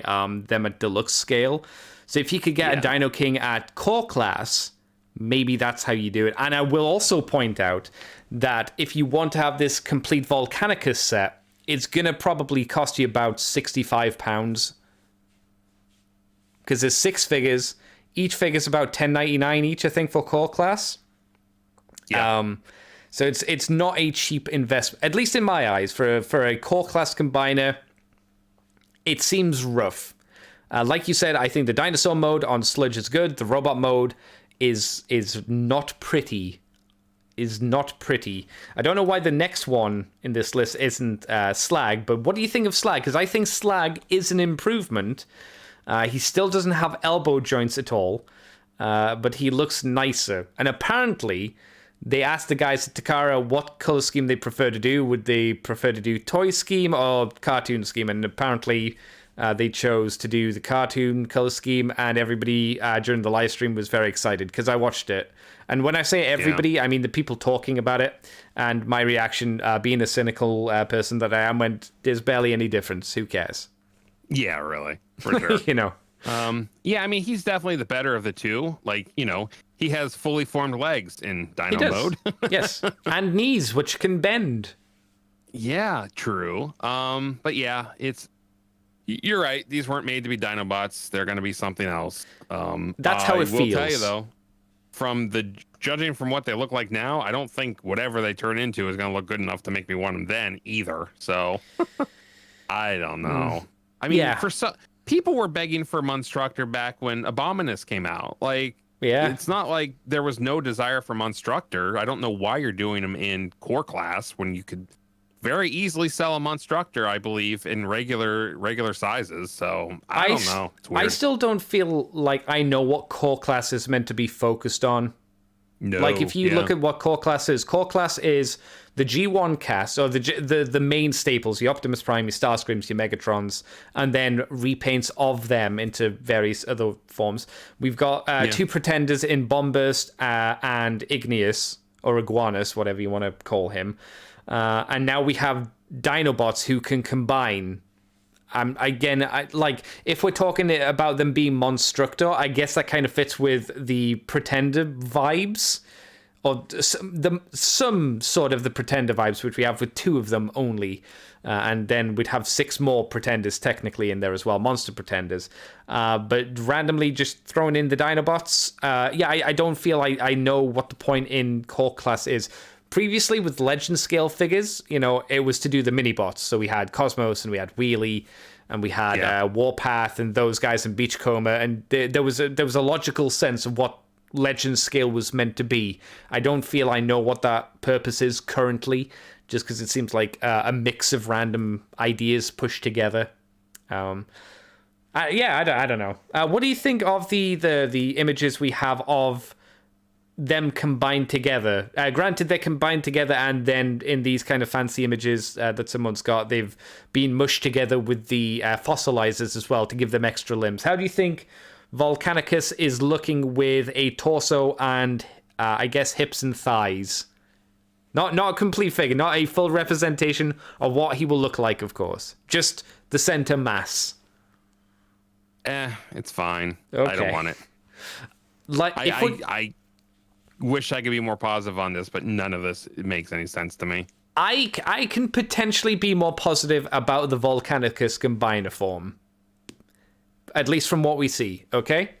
them at deluxe scale. So if you could get a Dino King at core class, maybe that's how you do it. And I will also point out that if you want to have this complete Volcanicus set, it's going to probably cost you about £65. Because there's 6 figures. Each figure's about $10.99 each, I think, for core class. Yeah. So it's not a cheap investment, at least in my eyes. For a core class combiner, it seems rough. Like you said, I think the dinosaur mode on Sludge is good. The robot mode is not pretty. I don't know why the next one in this list isn't Slag, but what do you think of Slag? Because I think Slag is an improvement. He still doesn't have elbow joints at all, but he looks nicer. And apparently, they asked the guys at Takara what color scheme they prefer to do. Would they prefer to do toy scheme or cartoon scheme? And apparently, they chose to do the cartoon color scheme, and everybody during the live stream was very excited because I watched it. And when I say everybody, I mean the people talking about it. And my reaction, being a cynical person that I am, went, there's barely any difference. Who cares? Yeah, really. For sure. You know. Yeah, I mean, he's definitely the better of the two. Like, you know, he has fully formed legs in Dino mode. Yes. And knees, which can bend. Yeah, true. But yeah, you're right. These weren't made to be Dinobots. They're going to be something else. That's how it feels. I will tell you, though, judging from what they look like now, I don't think whatever they turn into is going to look good enough to make me want them then either. So I don't know. I mean, people were begging for Monstructor back when Abominus came out. Like, it's not like there was no desire for Monstructor. I don't know why you're doing them in core class when you could very easily sell a Monstructor, I believe, in regular sizes. So I don't know. It's weird. I still don't feel like I know what core class is meant to be focused on. No, like if you look at what core class is the G1 cast, or the main staples, your Optimus Prime, your Starscreams, your Megatrons, and then repaints of them into various other forms. We've got two pretenders in Bombburst and Igneous, or Iguanus, whatever you want to call him. And now we have Dinobots who can combine. Again, if we're talking about them being Monstructor, I guess that kind of fits with the Pretender vibes, or some sort of the Pretender vibes, which we have with two of them only. And then we'd have 6 more Pretenders technically in there as well, monster Pretenders. But randomly just throwing in the Dinobots, I don't feel I know what the point in core class is. Previously, with Legend scale figures, you know, it was to do the mini-bots. So we had Cosmos, and we had Wheelie, and we had Warpath, and those guys in Beachcomber, and there was a logical sense of what Legend scale was meant to be. I don't feel I know what that purpose is currently, just because it seems like a mix of random ideas pushed together. I don't know. What do you think of the images we have of them combined together? Granted, they're combined together, and then in these kind of fancy images that someone's got, they've been mushed together with the fossilizers as well to give them extra limbs. How do you think Volcanicus is looking with a torso and I guess hips and thighs? Not a complete figure, not a full representation of what he will look like, of course. Just the center mass. It's fine. Okay. I don't want it. Like, I wish I could be more positive on this, but none of this makes any sense to me. I can potentially be more positive about the Volcanicus combiner form, at least from what we see. Okay.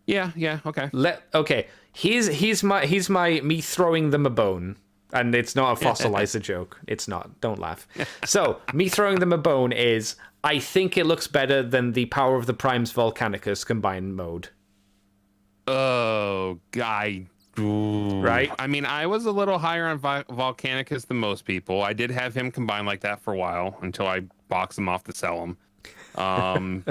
Yeah. Okay. Okay. Here's my me throwing them a bone, and it's not a fossilizer joke. It's not. Don't laugh. So me throwing them a bone is, I think it looks better than the Power of the Primes Volcanicus combined mode. Oh, guy. Right? I mean, I was a little higher on Volcanicus than most people. I did have him combined like that for a while until I boxed him off to sell him. I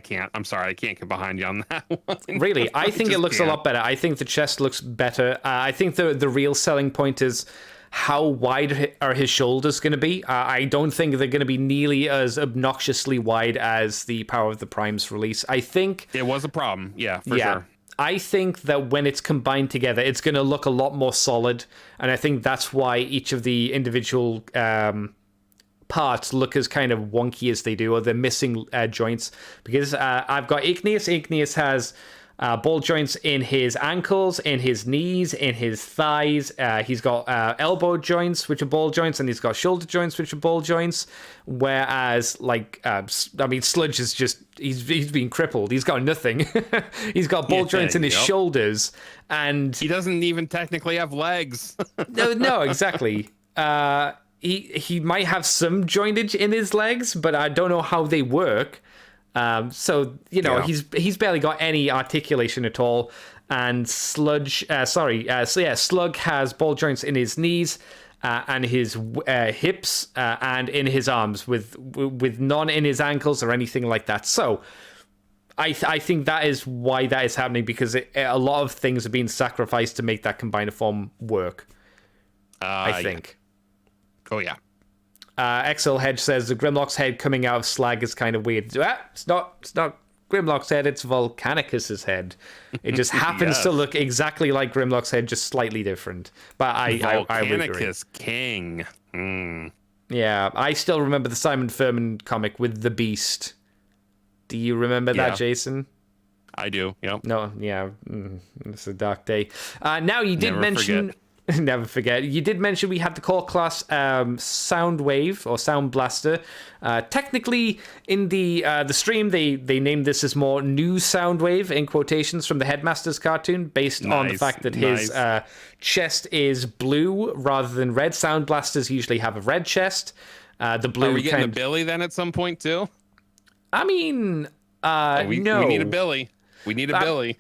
can't. I'm sorry, I can't get behind you on that one. Really, I think it looks a lot better. I think the chest looks better. I think the real selling point is how wide are his shoulders going to be. I don't think they're going to be nearly as obnoxiously wide as the Power of the Primes release. I think it was a problem. Yeah, for sure. I think that when it's combined together, it's going to look a lot more solid. And I think that's why each of the individual parts look as kind of wonky as they do, or they're missing joints. Because I've got Igneous. Igneous has ball joints in his ankles, in his knees, in his thighs. He's got elbow joints, which are ball joints, and he's got shoulder joints, which are ball joints. Whereas, Sludge is just, he's been crippled. He's got nothing. He's got ball joints in his shoulders, and he doesn't even technically have legs. No, exactly. He might have some jointage in his legs, but I don't know how they work. He's barely got any articulation at all. And Slug has ball joints in his knees and his hips and in his arms, with none in his ankles or anything like that. So I think that is why that is happening, because a lot of things are being sacrificed to make that combiner form work. I think. Oh yeah. XL Hedge says the Grimlock's head coming out of Slag is kind of weird. It's not Grimlock's head, it's Volcanicus's head. It just happens Yes. to look exactly like Grimlock's head, just slightly different. But I would agree. Volcanicus King. Yeah, I still remember the Simon Furman comic with the Beast. Do you remember that, Yeah. Jason? I do. Yep. No, yeah, it's a dark day. Now you did Never mention, forget. never forget. You did mention we had the core class Soundwave or Sound Blaster. Technically, in the stream, they named this as more new Soundwave in quotations from the Headmaster's cartoon, based on the Nice, fact that his chest is blue rather than red. Sound Blasters usually have a red chest. The blue. Are we getting kind a Billy then at some point too? I mean, no. We need a Billy. We need a Billy.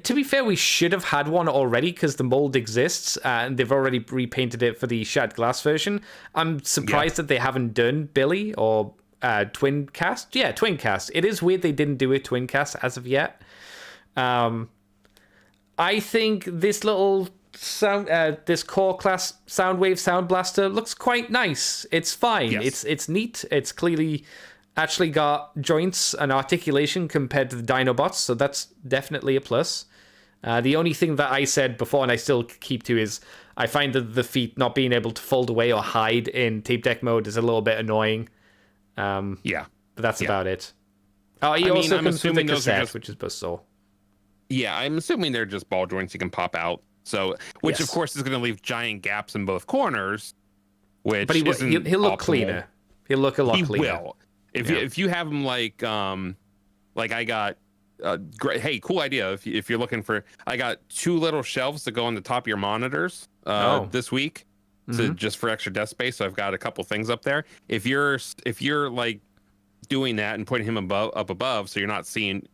To be fair, we should have had one already because the mold exists and they've already repainted it for the Shattered Glass version. I'm surprised that they haven't done Billy or Twin Cast. Yeah, Twin Cast. It is weird they didn't do a Twin Cast as of yet. I think this little this core class Soundwave Sound Blaster looks quite nice. It's fine. Yes. It's neat. It's clearly actually got joints and articulation compared to the Dinobots, so that's definitely a plus. The only thing that I said before, and I still keep to, is I find that the feet not being able to fold away or hide in tape deck mode is a little bit annoying. Yeah. But that's about it. Oh, he also I'm comes with the assuming those are cassette, just- which is bizarre. Yeah, I'm assuming they're just ball joints you can pop out. So, which Yes. of course is going to leave giant gaps in both corners. Which But he'll look optimal. cleaner. He'll look a lot He cleaner. will. If you have him like I got great. Hey, cool idea. If you're looking for, I got 2 little shelves to go on the top of your monitors this week, to just for extra desk space. So I've got a couple things up there. If you're like doing that and putting him up above, so you're not seeing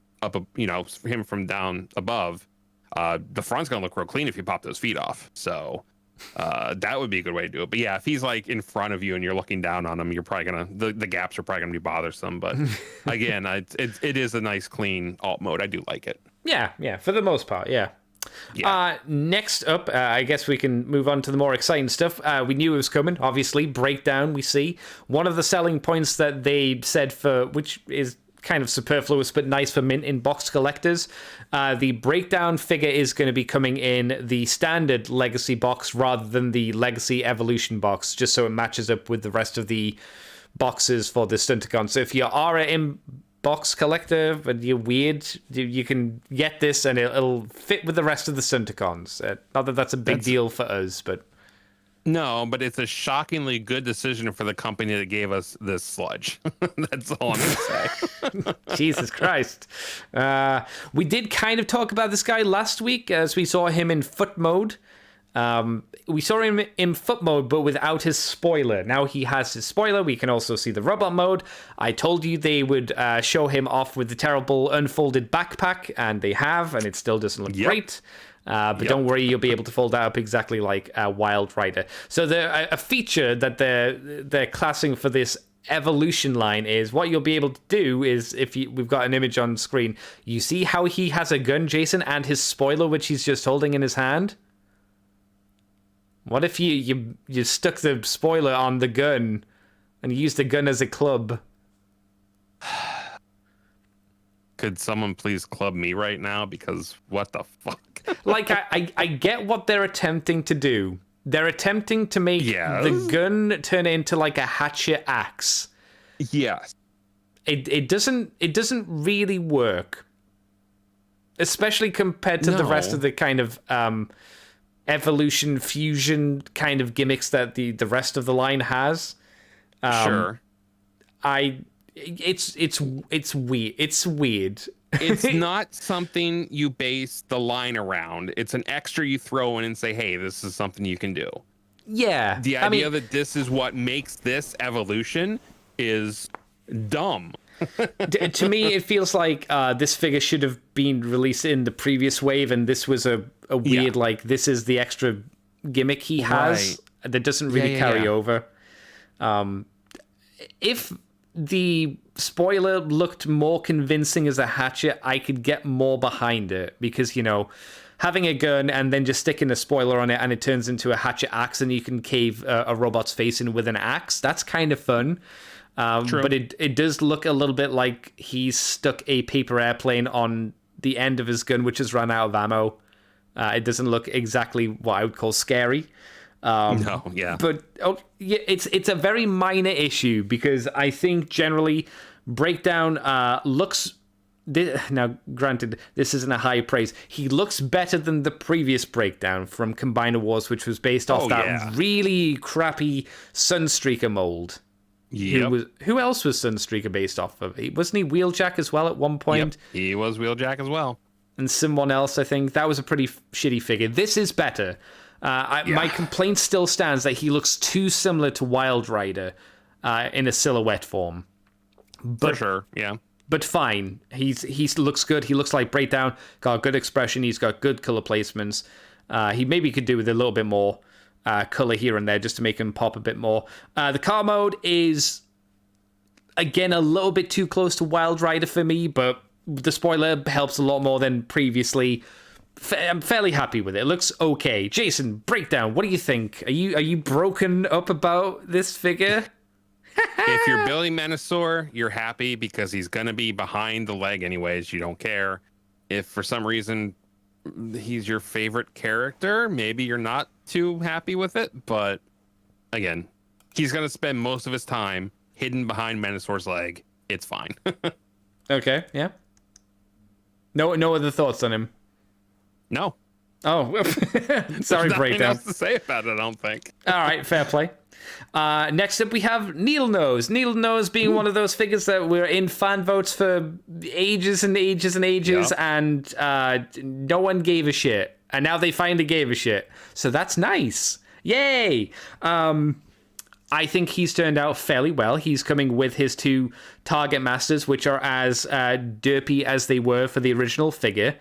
him from down above, the front's gonna look real clean if you pop those feet off. So that would be a good way to do it. But yeah, if he's like in front of you and you're looking down on him, you're probably gonna the gaps are probably gonna be bothersome. But again, it is a nice clean alt mode. I do like it. Yeah, for the most part, yeah. Next up, I guess we can move on to the more exciting stuff. We knew it was coming, obviously. Breakdown, we see. One of the selling points that they said which is kind of superfluous but nice for mint in box collectors, the Breakdown figure is going to be coming in the standard Legacy box rather than the Legacy Evolution box, just so it matches up with the rest of the boxes for the Stunticon. So if you are an box collector but you're weird, you can get this and it'll fit with the rest of the Stunticons. Not that that's a big deal for us, but No, but it's a shockingly good decision for the company that gave us this sludge. That's all I'm gonna say. Jesus Christ. We did kind of talk about this guy last week as we saw him in foot mode. We saw him in foot mode, but without his spoiler. Now he has his spoiler. We can also see the robot mode. I told you they would show him off with the terrible unfolded backpack, and they have, and it still doesn't look great. But don't worry, you'll be able to fold that up exactly like Wild Rider. So a feature that they're classing for this evolution line is what you'll be able to do is, we've got an image on screen, you see how he has a gun, Jason, and his spoiler, which he's just holding in his hand? What if you stuck the spoiler on the gun and you used the gun as a club? Could someone please club me right now? Because what the fuck? Like, I get what they're attempting to do. They're attempting to make the gun turn into like a hatchet axe. Yes. It doesn't really work, especially compared to the rest of the kind of evolution fusion kind of gimmicks that the rest of the line has. Sure. It's weird. It's weird. It's not something you base the line around. It's an extra you throw in and say, hey, this is something you can do. Yeah. The idea that this is what makes this evolution is dumb. To me, it feels like this figure should have been released in the previous wave, and this was a weird, like, this is the extra gimmick he has that doesn't really carry over. If the spoiler looked more convincing as a hatchet, I could get more behind it, because, having a gun and then just sticking a spoiler on it and it turns into a hatchet axe and you can cave a robot's face in with an axe. That's kind of fun. But it does look a little bit like he's stuck a paper airplane on the end of his gun, which has run out of ammo. It doesn't look exactly what I would call scary. No, yeah. But it's a very minor issue because I think generally Breakdown looks... Now, granted, this isn't a high praise. He looks better than the previous Breakdown from Combiner Wars, which was based off really crappy Sunstreaker mold. Yep. Who else was Sunstreaker based off of? Wasn't he Wheeljack as well at one point? Yep, he was Wheeljack as well. And someone else, I think. That was a pretty shitty figure. This is better. My complaint still stands that he looks too similar to Wild Rider in a silhouette form. For sure, yeah. But fine. He looks good. He looks like Breakdown. Got a good expression. He's got good color placements. He maybe could do with a little bit more color here and there just to make him pop a bit more. The car mode is, again, a little bit too close to Wild Rider for me, but the spoiler helps a lot more than previously. I'm fairly happy with it. It looks okay. Jason, Breakdown, what do you think? Are you broken up about this figure? If you're building Menasor, you're happy because he's going to be behind the leg anyways. You don't care. If for some reason he's your favorite character, maybe you're not too happy with it. But again, he's going to spend most of his time hidden behind Menasor's leg. It's fine. Okay, yeah. No other thoughts on him? No. Oh, sorry, There's Breakdown. nothing else to say about it, I don't think. All right, fair play. Next up, we have Needle Nose. Needle Nose being one of those figures that were in fan votes for ages and ages and ages, and no one gave a shit. And now they finally gave a shit. So that's nice. Yay! I think he's turned out fairly well. He's coming with his two Target Masters, which are as derpy as they were for the original figure.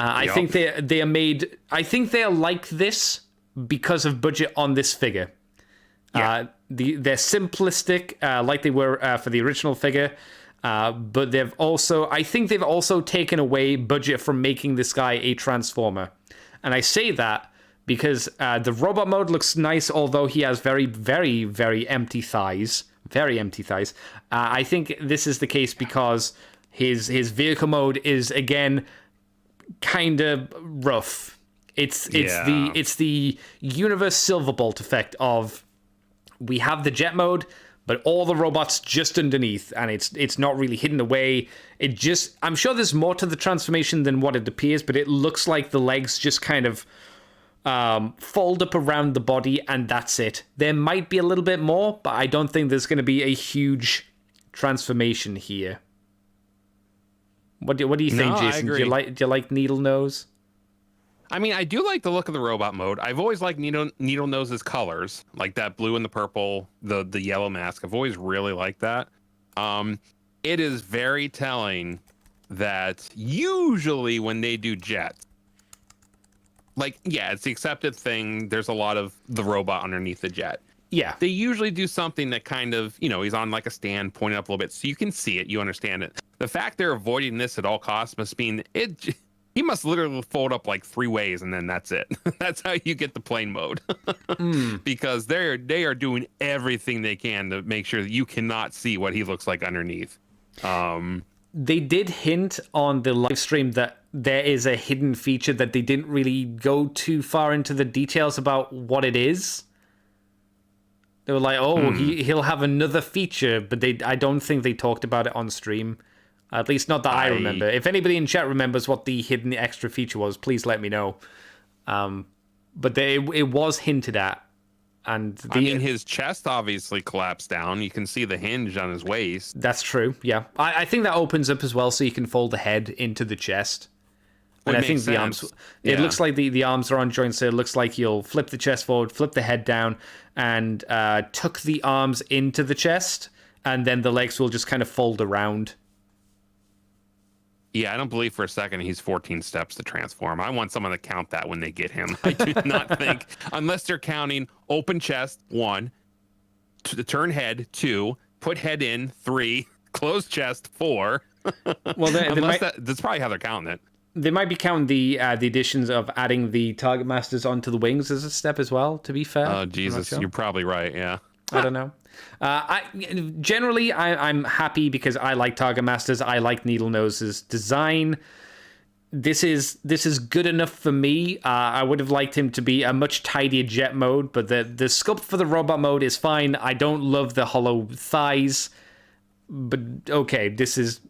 I think they are made... I think they're like this because of budget on this figure. Yeah. They're simplistic, like they were for the original figure, but I think they've also taken away budget from making this guy a Transformer. And I say that because the robot mode looks nice, although he has very, very, very empty thighs. Very empty thighs. I think this is the case because his vehicle mode is, again, kind of rough. It's the Universe Silverbolt effect of we have the jet mode, but all the robots just underneath, and it's not really hidden away. I'm sure there's more to the transformation than what it appears, but it looks like the legs just kind of fold up around the body, and that's it. There might be a little bit more, but I don't think there's going to be a huge transformation here. What do you think, No, Jason? Do you like Needle Nose? I mean, I do like the look of the robot mode. I've always liked Needle Nose's colors, like that blue and the purple, the yellow mask. I've always really liked that. It is very telling that usually when they do jets, like, yeah, it's the accepted thing. There's a lot of the robot underneath the jet. Yeah. They usually do something that kind of, he's on like a stand pointing up a little bit so you can see it, you understand it. The fact they're avoiding this at all costs must mean he must literally fold up like 3 ways and then that's it. That's how you get the plane mode. Because they are doing everything they can to make sure that you cannot see what he looks like underneath. They did hint on the live stream that there is a hidden feature that they didn't really go too far into the details about what it is. They were like, he'll have another feature, but I don't think they talked about it on stream. At least not that I remember. If anybody in chat remembers what the hidden extra feature was, please let me know. But it was hinted at. And his chest obviously collapsed down. You can see the hinge on his waist. That's true, yeah. I think that opens up as well so you can fold the head into the chest. And I think the arms... It looks like the arms are on joints, so it looks like you'll flip the chest forward, flip the head down, and tuck the arms into the chest, and then the legs will just kind of fold around. Yeah, I don't believe for a second he's 14 steps to transform. I want someone to count that when they get him. I do not think, unless they're counting open chest, 1, turn head, 2, put head in, 3, close chest, 4. Well, that's probably how they're counting it. They might be counting the additions of adding the target masters onto the wings as a step as well, to be fair. Oh, Jesus, you're probably right, yeah. I don't know. I'm happy because I like target masters. I like Needlenose's design. This is good enough for me. I would have liked him to be a much tidier jet mode, but the sculpt for the robot mode is fine. I don't love the hollow thighs, but okay, this is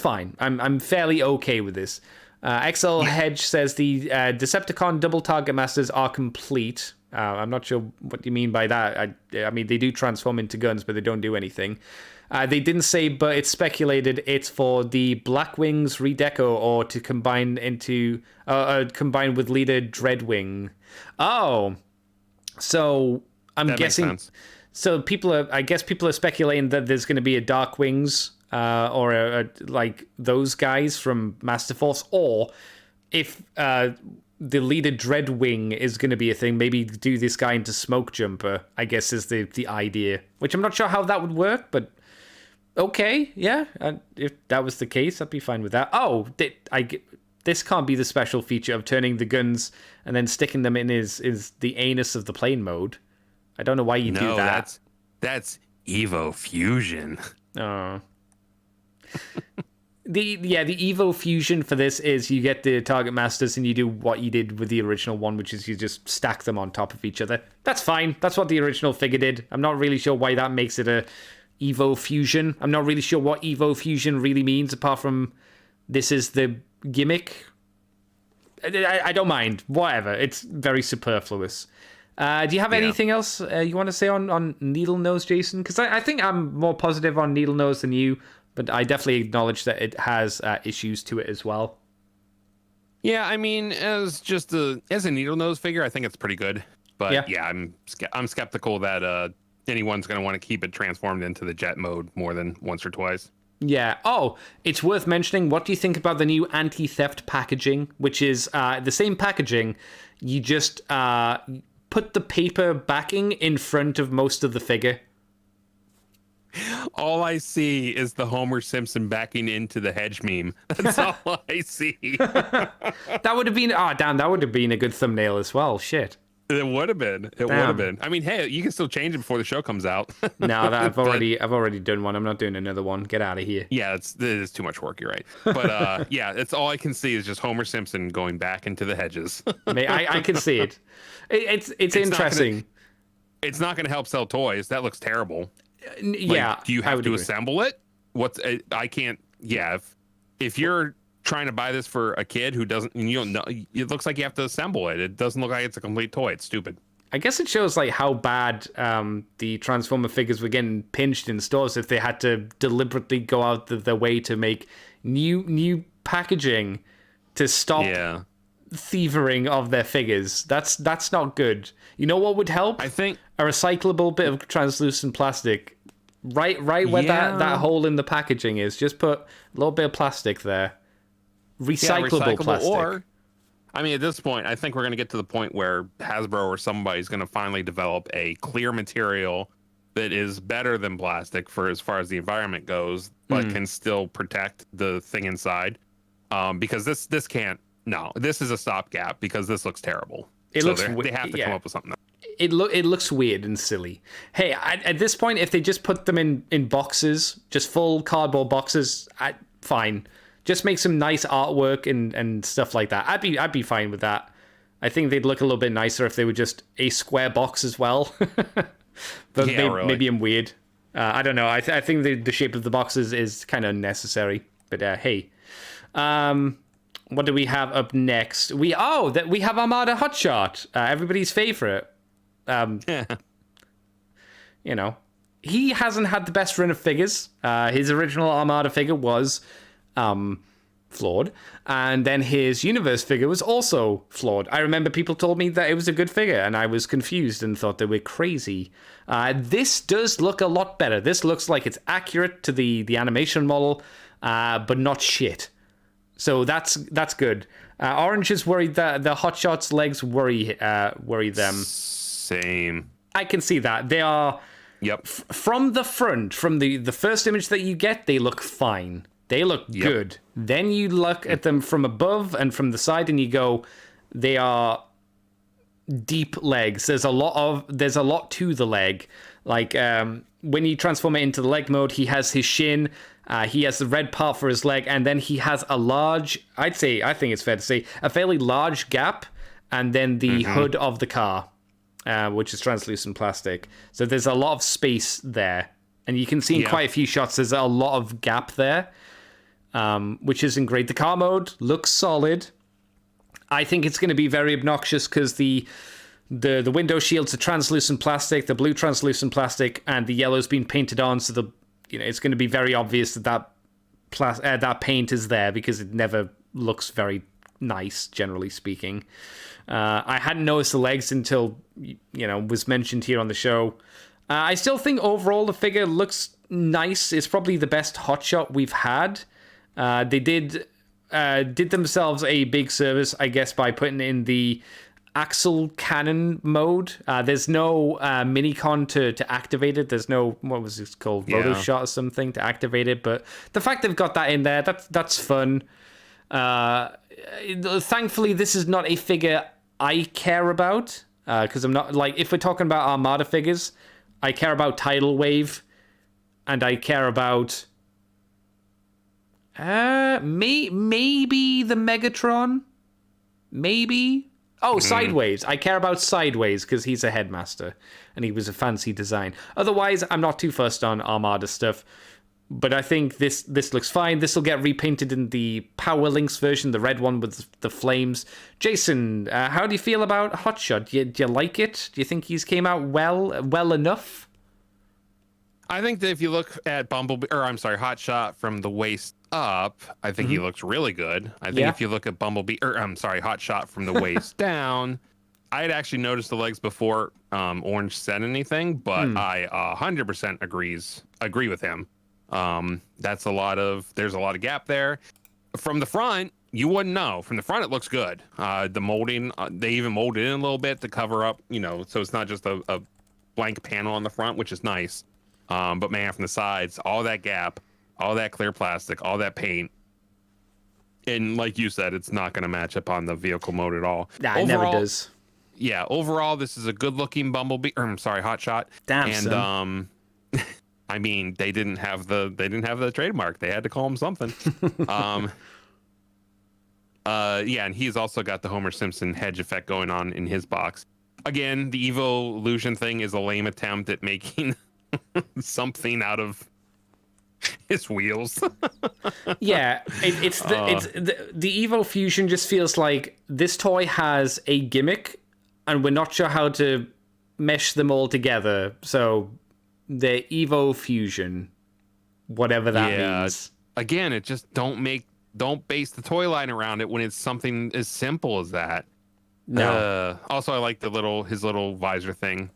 fine. I'm fairly okay with this. XL Hedge says the Decepticon double target masters are complete. I'm not sure what you mean by that. I mean, they do transform into guns, but they don't do anything. They didn't say, but it's speculated it's for the Blackwings redeco or to combine with leader Dreadwing. Oh, so I'm guessing. Makes sense. So I guess people are speculating that there's going to be a Darkwings or like those guys from Master Force, or if the leader Dreadwing is going to be a thing, maybe do this guy into Smoke Jumper, I guess is the idea, which I'm not sure how that would work, but okay, yeah, if that was the case, I'd be fine with that. Oh, this can't be the special feature of turning the guns and then sticking them in is the anus of the plane mode. I don't know why you do that. That's Evo Fusion. Oh. The Evo Fusion for this is you get the target masters and you do what you did with the original one, which is you just stack them on top of each other. That's fine. That's what the original figure did. I'm not really sure why that makes it a Evo Fusion. I'm not really sure what Evo Fusion really means, apart from this is the gimmick. I don't mind. Whatever. It's very superfluous. Do you have anything else you want to say on Needlenose, Jason? Because I think I'm more positive on Needlenose than you, but I definitely acknowledge that it has issues to it as well. Yeah, I mean, as a Needlenose figure, I think it's pretty good. But yeah I'm skeptical that anyone's going to want to keep it transformed into the jet mode more than once or twice. Yeah. Oh, it's worth mentioning. What do you think about the new anti-theft packaging, which is the same packaging? You just put the paper backing in front of most of the figure. All I see is the Homer Simpson backing into the hedge meme. That's all I see. That would have been that would have been a good thumbnail as well. Shit. It would have been. It would have been. I mean, hey, you can still change it before the show comes out. No, I've already done one. I'm not doing another one. Get out of here. Yeah, it is too much work. You're right. But yeah, it's all I can see is just Homer Simpson going back into the hedges. I can see it. It's interesting. It's not going to help sell toys. That looks terrible. Yeah. Do you have to assemble it? I can't. Yeah. If you're trying to buy this for a kid who doesn't, you don't know, it looks like you have to assemble it. It doesn't look like it's a complete toy. It's stupid. I guess it shows like how bad the Transformer figures were getting pinched in stores if they had to deliberately go out of their way to make new packaging to stop thievering of their figures. That's not good. You know what would help? I think a recyclable bit of translucent plastic right where that hole in the packaging is. Just put a little bit of plastic there. Recyclable plastic. Or, I mean, at this point, I think we're going to get to the point where Hasbro or somebody's going to finally develop a clear material that is better than plastic for as far as the environment goes, but can still protect the thing inside. Because this can't. No, this is a stopgap because this looks terrible. They have to come up with something. It looks weird and silly. Hey, at this point, if they just put them in boxes, just full cardboard boxes, fine. Just make some nice artwork and stuff like that. I'd be fine with that. I think they'd look a little bit nicer if they were just a square box as well. But maybe I'm weird. I don't know. I think the shape of the boxes is kind of unnecessary. But hey, what do we have up next? We have Armada Hot Shot, everybody's favorite. You know, he hasn't had the best run of figures. His original Armada figure was flawed, and then his universe figure was also flawed. I remember people told me that it was a good figure, and I was confused and thought they were crazy. This does look a lot better. This looks like it's accurate to the animation model, but not shit. So that's good. Orange is worried that the Hotshot's legs worry them. Same. I can see that. They are. Yep. From the front, from the first image that you get, they look fine. They look good. Then you look at them from above and from the side, and you go, they are deep legs. There's a lot to the leg. Like when you transform it into the leg mode, he has his shin, he has the red part for his leg, and then he has a large, I think it's fair to say, a fairly large gap, and then the hood of the car, which is translucent plastic. So there's a lot of space there. And you can see in quite a few shots, there's a lot of gap there, which isn't great. The car mode looks solid. I think it's going to be very obnoxious because the window shields are translucent plastic, the blue translucent plastic, and the yellow's been painted on. So it's going to be very obvious that that paint is there because it never looks very nice, generally speaking. I hadn't noticed the legs until was mentioned here on the show. I still think overall the figure looks nice. It's probably the best Hotshot we've had. They did themselves a big service, I guess, by putting in the axle cannon mode. There's no minicon to activate it. There's no, what was this called, Rotoshot or something to activate it. But the fact they've got that in there, that's fun. Thankfully, this is not a figure I care about, because I'm not, like, if we're talking about Armada figures, I care about Tidal Wave, and I care about maybe the Megatron, maybe. Oh, Sideways. I care about Sideways because he's a headmaster and he was a fancy design. Otherwise, I'm not too fussed on Armada stuff. But I think this looks fine. This will get repainted in the Power Links version, the red one with the flames. Jason, how do you feel about Hotshot? Do you like it? Do you think he's came out well enough? I think that if you look at Hotshot from the waist up, I think he looks really good. I think if you look at Hotshot from the waist down, I had actually noticed the legs before Orange said anything, but I 100% agree with him. There's a lot of gap there. From the front, you wouldn't know. From the front, it looks good. The molding, they even molded in a little bit to cover up, so it's not just a blank panel on the front, which is nice. But man, from the sides, all that gap, all that clear plastic, all that paint, and like you said, it's not going to match up on the vehicle mode at all. Nah, it never does. Yeah, overall, this is a good-looking Hotshot. Damn, and son. I mean, they didn't have the trademark. They had to call him something. And he's also got the Homer Simpson hedge effect going on in his box. Again, the evolution thing is a lame attempt at making something out of his wheels. Yeah, it's the Evo Fusion just feels like this toy has a gimmick, and we're not sure how to mesh them all together. So the Evo Fusion, whatever that means. Again, it just don't base the toy line around it when it's something as simple as that. No. Also, I like his little visor thing.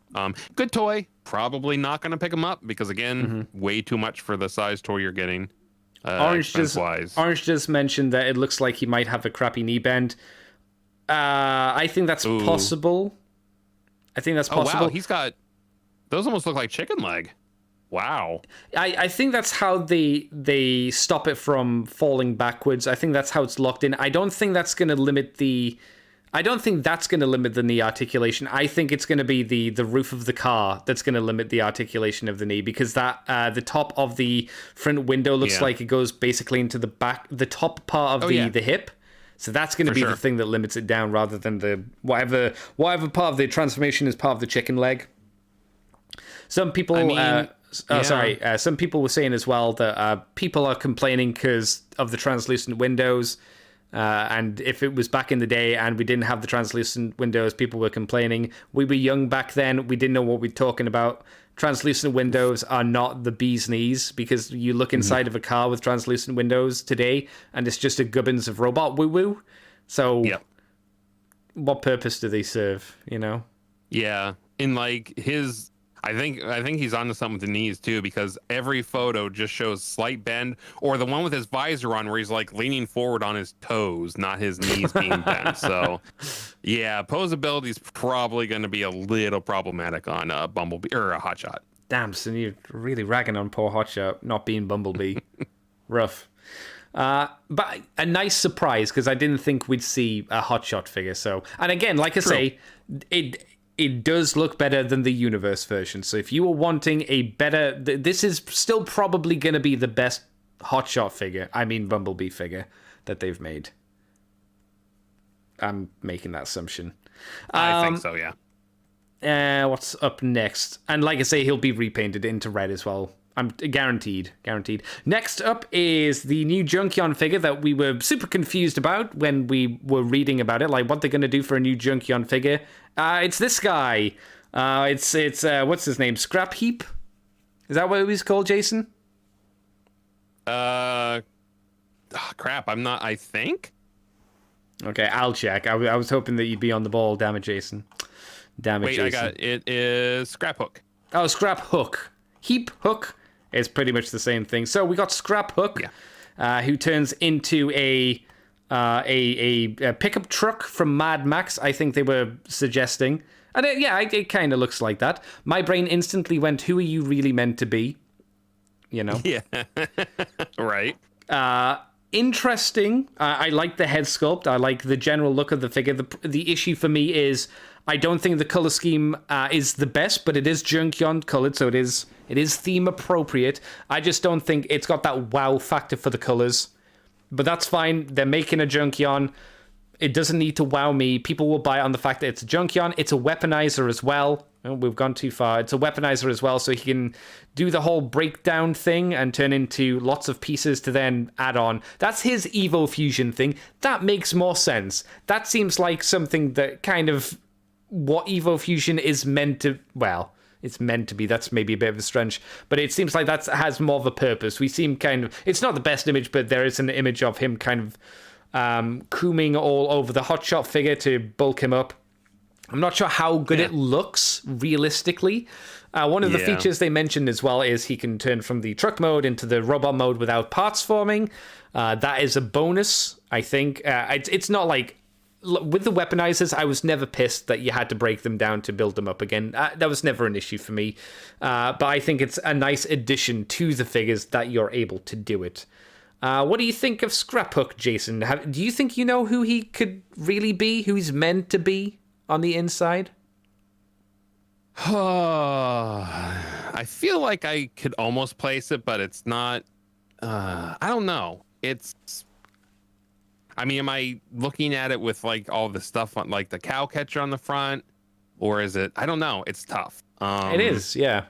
Good toy. Probably not going to pick him up because, again, way too much for the size toy you're getting. Orange just mentioned that it looks like he might have a crappy knee bend. I think that's possible. Oh, wow. He's got... Those almost look like chicken leg. Wow. I think that's how they stop it from falling backwards. I think that's how it's locked in. I don't think that's going to limit the knee articulation. I think it's going to be the roof of the car that's going to limit the articulation of the knee, because that the top of the front window looks like it goes basically into the top part of the hip. So that's going to be the thing that limits it down, rather than the whatever part of the transformation is part of the chicken leg. Some people, some people were saying as well that people are complaining because of the translucent windows. And if it was back in the day and we didn't have the translucent windows, people were complaining. We were young back then. We didn't know what we were talking about. Translucent windows are not the bee's knees, because you look inside of a car with translucent windows today and it's just a gubbins of robot woo-woo. So what purpose do they serve, Yeah. And like I think he's onto something with the knees too, because every photo just shows slight bend, or the one with his visor on where he's like leaning forward on his toes, not his knees being bent. So yeah, posability is probably going to be a little problematic on a Bumblebee or a Hotshot. Damn, so you're really ragging on poor Hotshot not being Bumblebee. Rough. But a nice surprise, because I didn't think we'd see a Hotshot figure. So, and again, like I say, it does look better than the Universe version. So if you were wanting a better... This is still probably going to be the best Hotshot figure, Bumblebee figure, that they've made. I'm making that assumption. I think so, yeah. What's up next? And like I say, he'll be repainted into red as well. I'm guaranteed. Next up is the new Junkion figure that we were super confused about when we were reading about it, like what they're going to do for a new Junkion figure. It's this guy. It's what's his name? Scrap Heap? Is that what it was called, Jason? Crap. I think. Okay, I'll check. I was hoping that you'd be on the ball. Damn it, Jason. Wait, Jason. I got it. It is Scrap Hook. Oh, Scrap Hook. Heap Hook is pretty much the same thing. So we got Scrap Hook, who turns into a pickup truck from Mad Max, I think they were suggesting. And it kind of looks like that. My brain instantly went, who are you really meant to be? You know? Yeah. Right. Interesting. I like the head sculpt. I like the general look of the figure. The issue for me is I don't think the color scheme is the best, but it is Junkion colored, so it is theme appropriate. I just don't think it's got that wow factor for the colors. But that's fine. They're making a Junkion. It doesn't need to wow me. People will buy it on the fact that it's a Junkion. It's a weaponizer as well. Oh, we've gone too far. It's a weaponizer as well, so he can do the whole breakdown thing and turn into lots of pieces to then add on. That's his Evo Fusion thing. That makes more sense. That seems like something that kind of what Evo Fusion is meant to... Well, it's meant to be. That's maybe a bit of a stretch. But it seems like that has more of a purpose. We seem kind of... It's not the best image, but there is an image of him kind of cooming all over the Hotshot figure to bulk him up. I'm not sure how good it looks realistically. One of the features they mentioned as well is he can turn from the truck mode into the robot mode without parts forming. That is a bonus, I think. It's not like... With the weaponizers, I was never pissed that you had to break them down to build them up again. That was never an issue for me. But I think it's a nice addition to the figures that you're able to do it. What do you think of Scrap Hook, Jason? Do you think you know who he could really be? Who he's meant to be on the inside? I feel like I could almost place it, but it's not... I don't know. Am I looking at it with like all the stuff on like the cow catcher on the front, or is it? I don't know. It's tough. It is, yeah.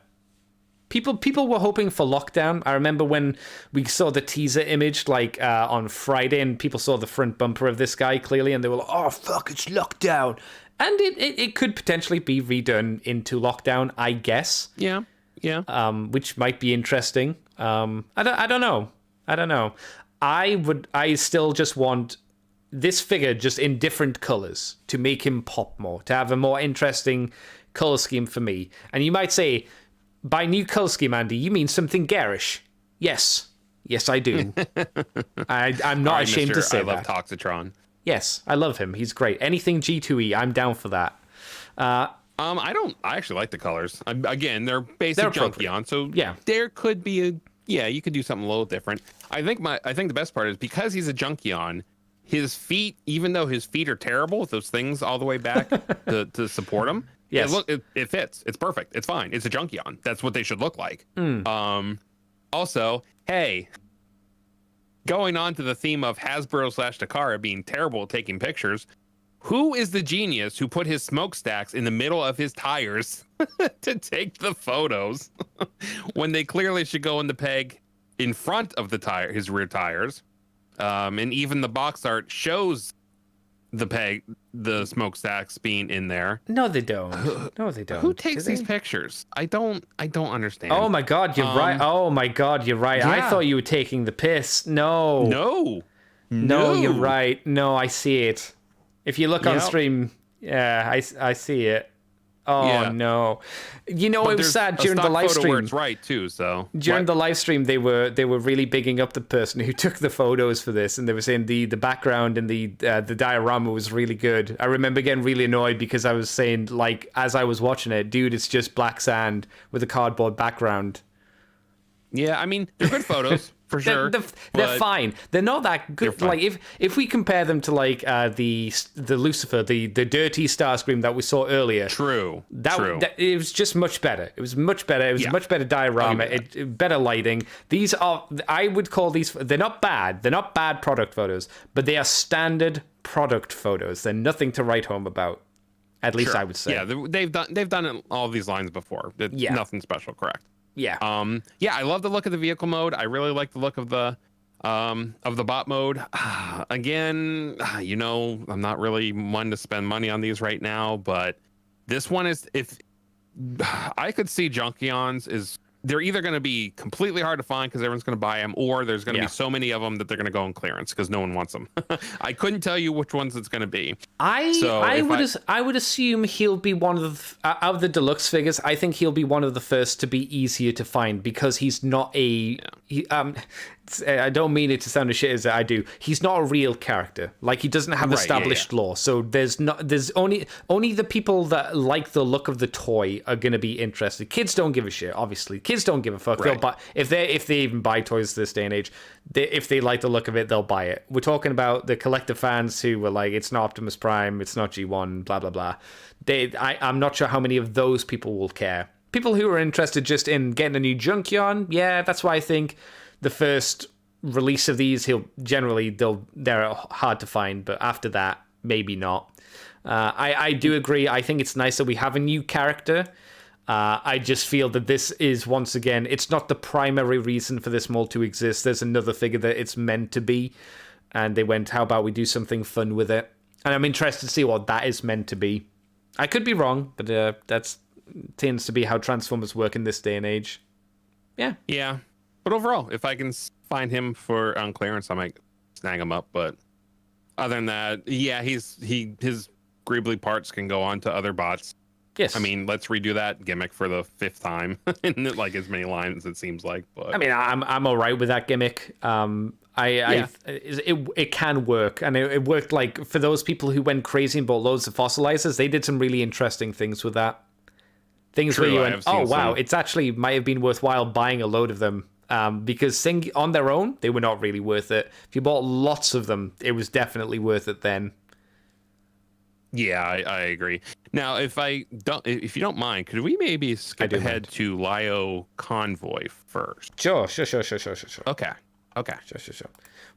People were hoping for Lockdown. I remember when we saw the teaser image like on Friday, and people saw the front bumper of this guy clearly, and they were like, "Oh fuck, it's Lockdown," and it could potentially be redone into Lockdown, I guess. Yeah. Which might be interesting. I don't know. I still just want this figure just in different colors to make him pop more, to have a more interesting color scheme for me. And you might say, by new color scheme, Andy, you mean something garish? Yes, I do. I'm not ashamed to say that. I love Toxitron. Yes, I love him. He's great. Anything G2E, I'm down for that. I actually like the colors. Again, they're basic Junkion, so yeah, there could be you could do something a little different. I think the best part is because he's a Junkion, his feet, even though his feet are terrible with those things all the way back to support him, yes, it fits. It's perfect. It's fine. It's a Junkion. That's what they should look like. Also, hey, going on to the theme of Hasbro/Takara being terrible at taking pictures, who is the genius who put his smokestacks in the middle of his tires to take the photos when they clearly should go in the peg in front of his rear tires? And even the box art shows the smokestacks being in there. No, they don't. No, they don't. Who takes these pictures? I don't understand. Oh my God, you're right. Oh my God, you're right. Yeah. I thought you were taking the piss. No, you're right. No, I see it. If you look on stream, I see it. Oh, yeah. No. You know, it was sad during the live stream. Where it's right, too, so. During the live stream, they were really bigging up the person who took the photos for this, and they were saying the background and the diorama was really good. I remember getting really annoyed because I was saying, like, as I was watching it, dude, it's just black sand with a cardboard background. Yeah, I mean, they're good photos. for sure. They're fine. They're not that good. Like if we compare them to like the Lucifer, the dirty Starscream that we saw earlier. True. It was just much better. It was much better. It was a much better diorama. Better lighting. These are, I would call these. They're not bad. They're not bad product photos, but they are standard product photos. They're nothing to write home about. At least I would say. Yeah, they've done all these lines before. Nothing special, correct? Yeah. I love the look of the vehicle mode. I really like the look of the bot mode. Again, I'm not really one to spend money on these right now, but this one is, if I could see Junkions, they're either going to be completely hard to find because everyone's going to buy them, or there's going to be so many of them that they're going to go on clearance because no one wants them. I couldn't tell you which ones it's going to be. I would assume he'll be one of the, out of the deluxe figures. I think he'll be one of the first to be easier to find because he's not a. I don't mean it to sound as shit as I do. He's not a real character. Like, he doesn't have established lore. So there's only the people that like the look of the toy are going to be interested. Kids don't give a shit, obviously. Kids don't give a fuck. They'll buy, if they even buy toys this day and age, if they like the look of it, they'll buy it. We're talking about the collector fans who were like, it's not Optimus Prime, it's not G1, blah blah blah. I'm not sure how many of those people will care. People who are interested just in getting a new Junkion, that's why I think the first release of these, they're hard to find, but after that, maybe not. I do agree. I think it's nice that we have a new character. I just feel that this is, once again, it's not the primary reason for this mold to exist. There's another figure that it's meant to be, and they went, how about we do something fun with it? And I'm interested to see what that is meant to be. I could be wrong, but that tends to be how Transformers work in this day and age. Yeah. But overall, if I can find him on clearance, I might snag him up. But other than that, his Greebly parts can go on to other bots. Yes. I mean, let's redo that gimmick for the 5th time in like as many lines, it seems like. But I mean, I'm all right with that gimmick. It can work, and it worked. Like, for those people who went crazy and bought loads of fossilizers, they did some really interesting things with that. Things where you went, oh wow, it's actually might have been worthwhile buying a load of them. Because on their own, they were not really worth it. If you bought lots of them, it was definitely worth it then. Yeah, I agree. Now, if you don't mind, could we maybe skip ahead to Lio Convoy first? Sure. Okay. Sure.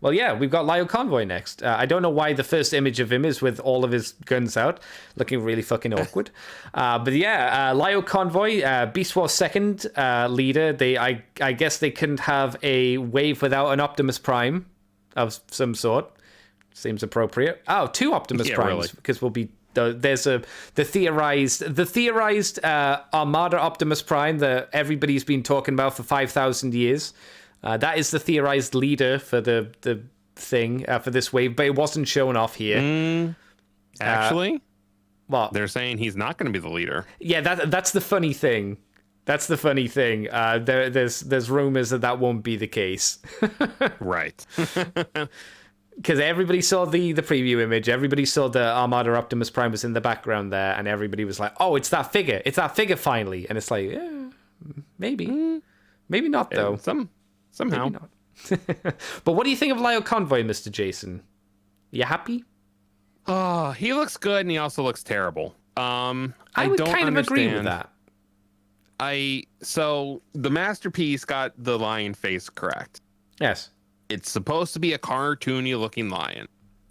Well, we've got Lio Convoy next. I don't know why the first image of him is with all of his guns out, looking really fucking awkward. But Lio Convoy, Beast War's second leader. I guess they couldn't have a wave without an Optimus Prime of some sort. Seems appropriate. Oh, 2 Optimus Primes, because there's the theorized Armada Optimus Prime that everybody's been talking about for 5,000 years. That is the theorized leader for the thing for this wave, but it wasn't shown off here. Actually, what they're saying, he's not going to be the leader. Yeah, that's the funny thing. There's rumors that won't be the case. Right. Because everybody saw the preview image, everybody saw the Armada Optimus Prime was in the background there, and everybody was like, "Oh, it's that figure! It's that figure finally!" And it's like, maybe not though. Somehow. Maybe not. But what do you think of Lio Convoy, Mr. Jason? You happy? Oh, he looks good, and he also looks terrible. I would don't kind of agree with understand. that. So the Masterpiece got the lion face correct. Yes. It's supposed to be a cartoony looking lion.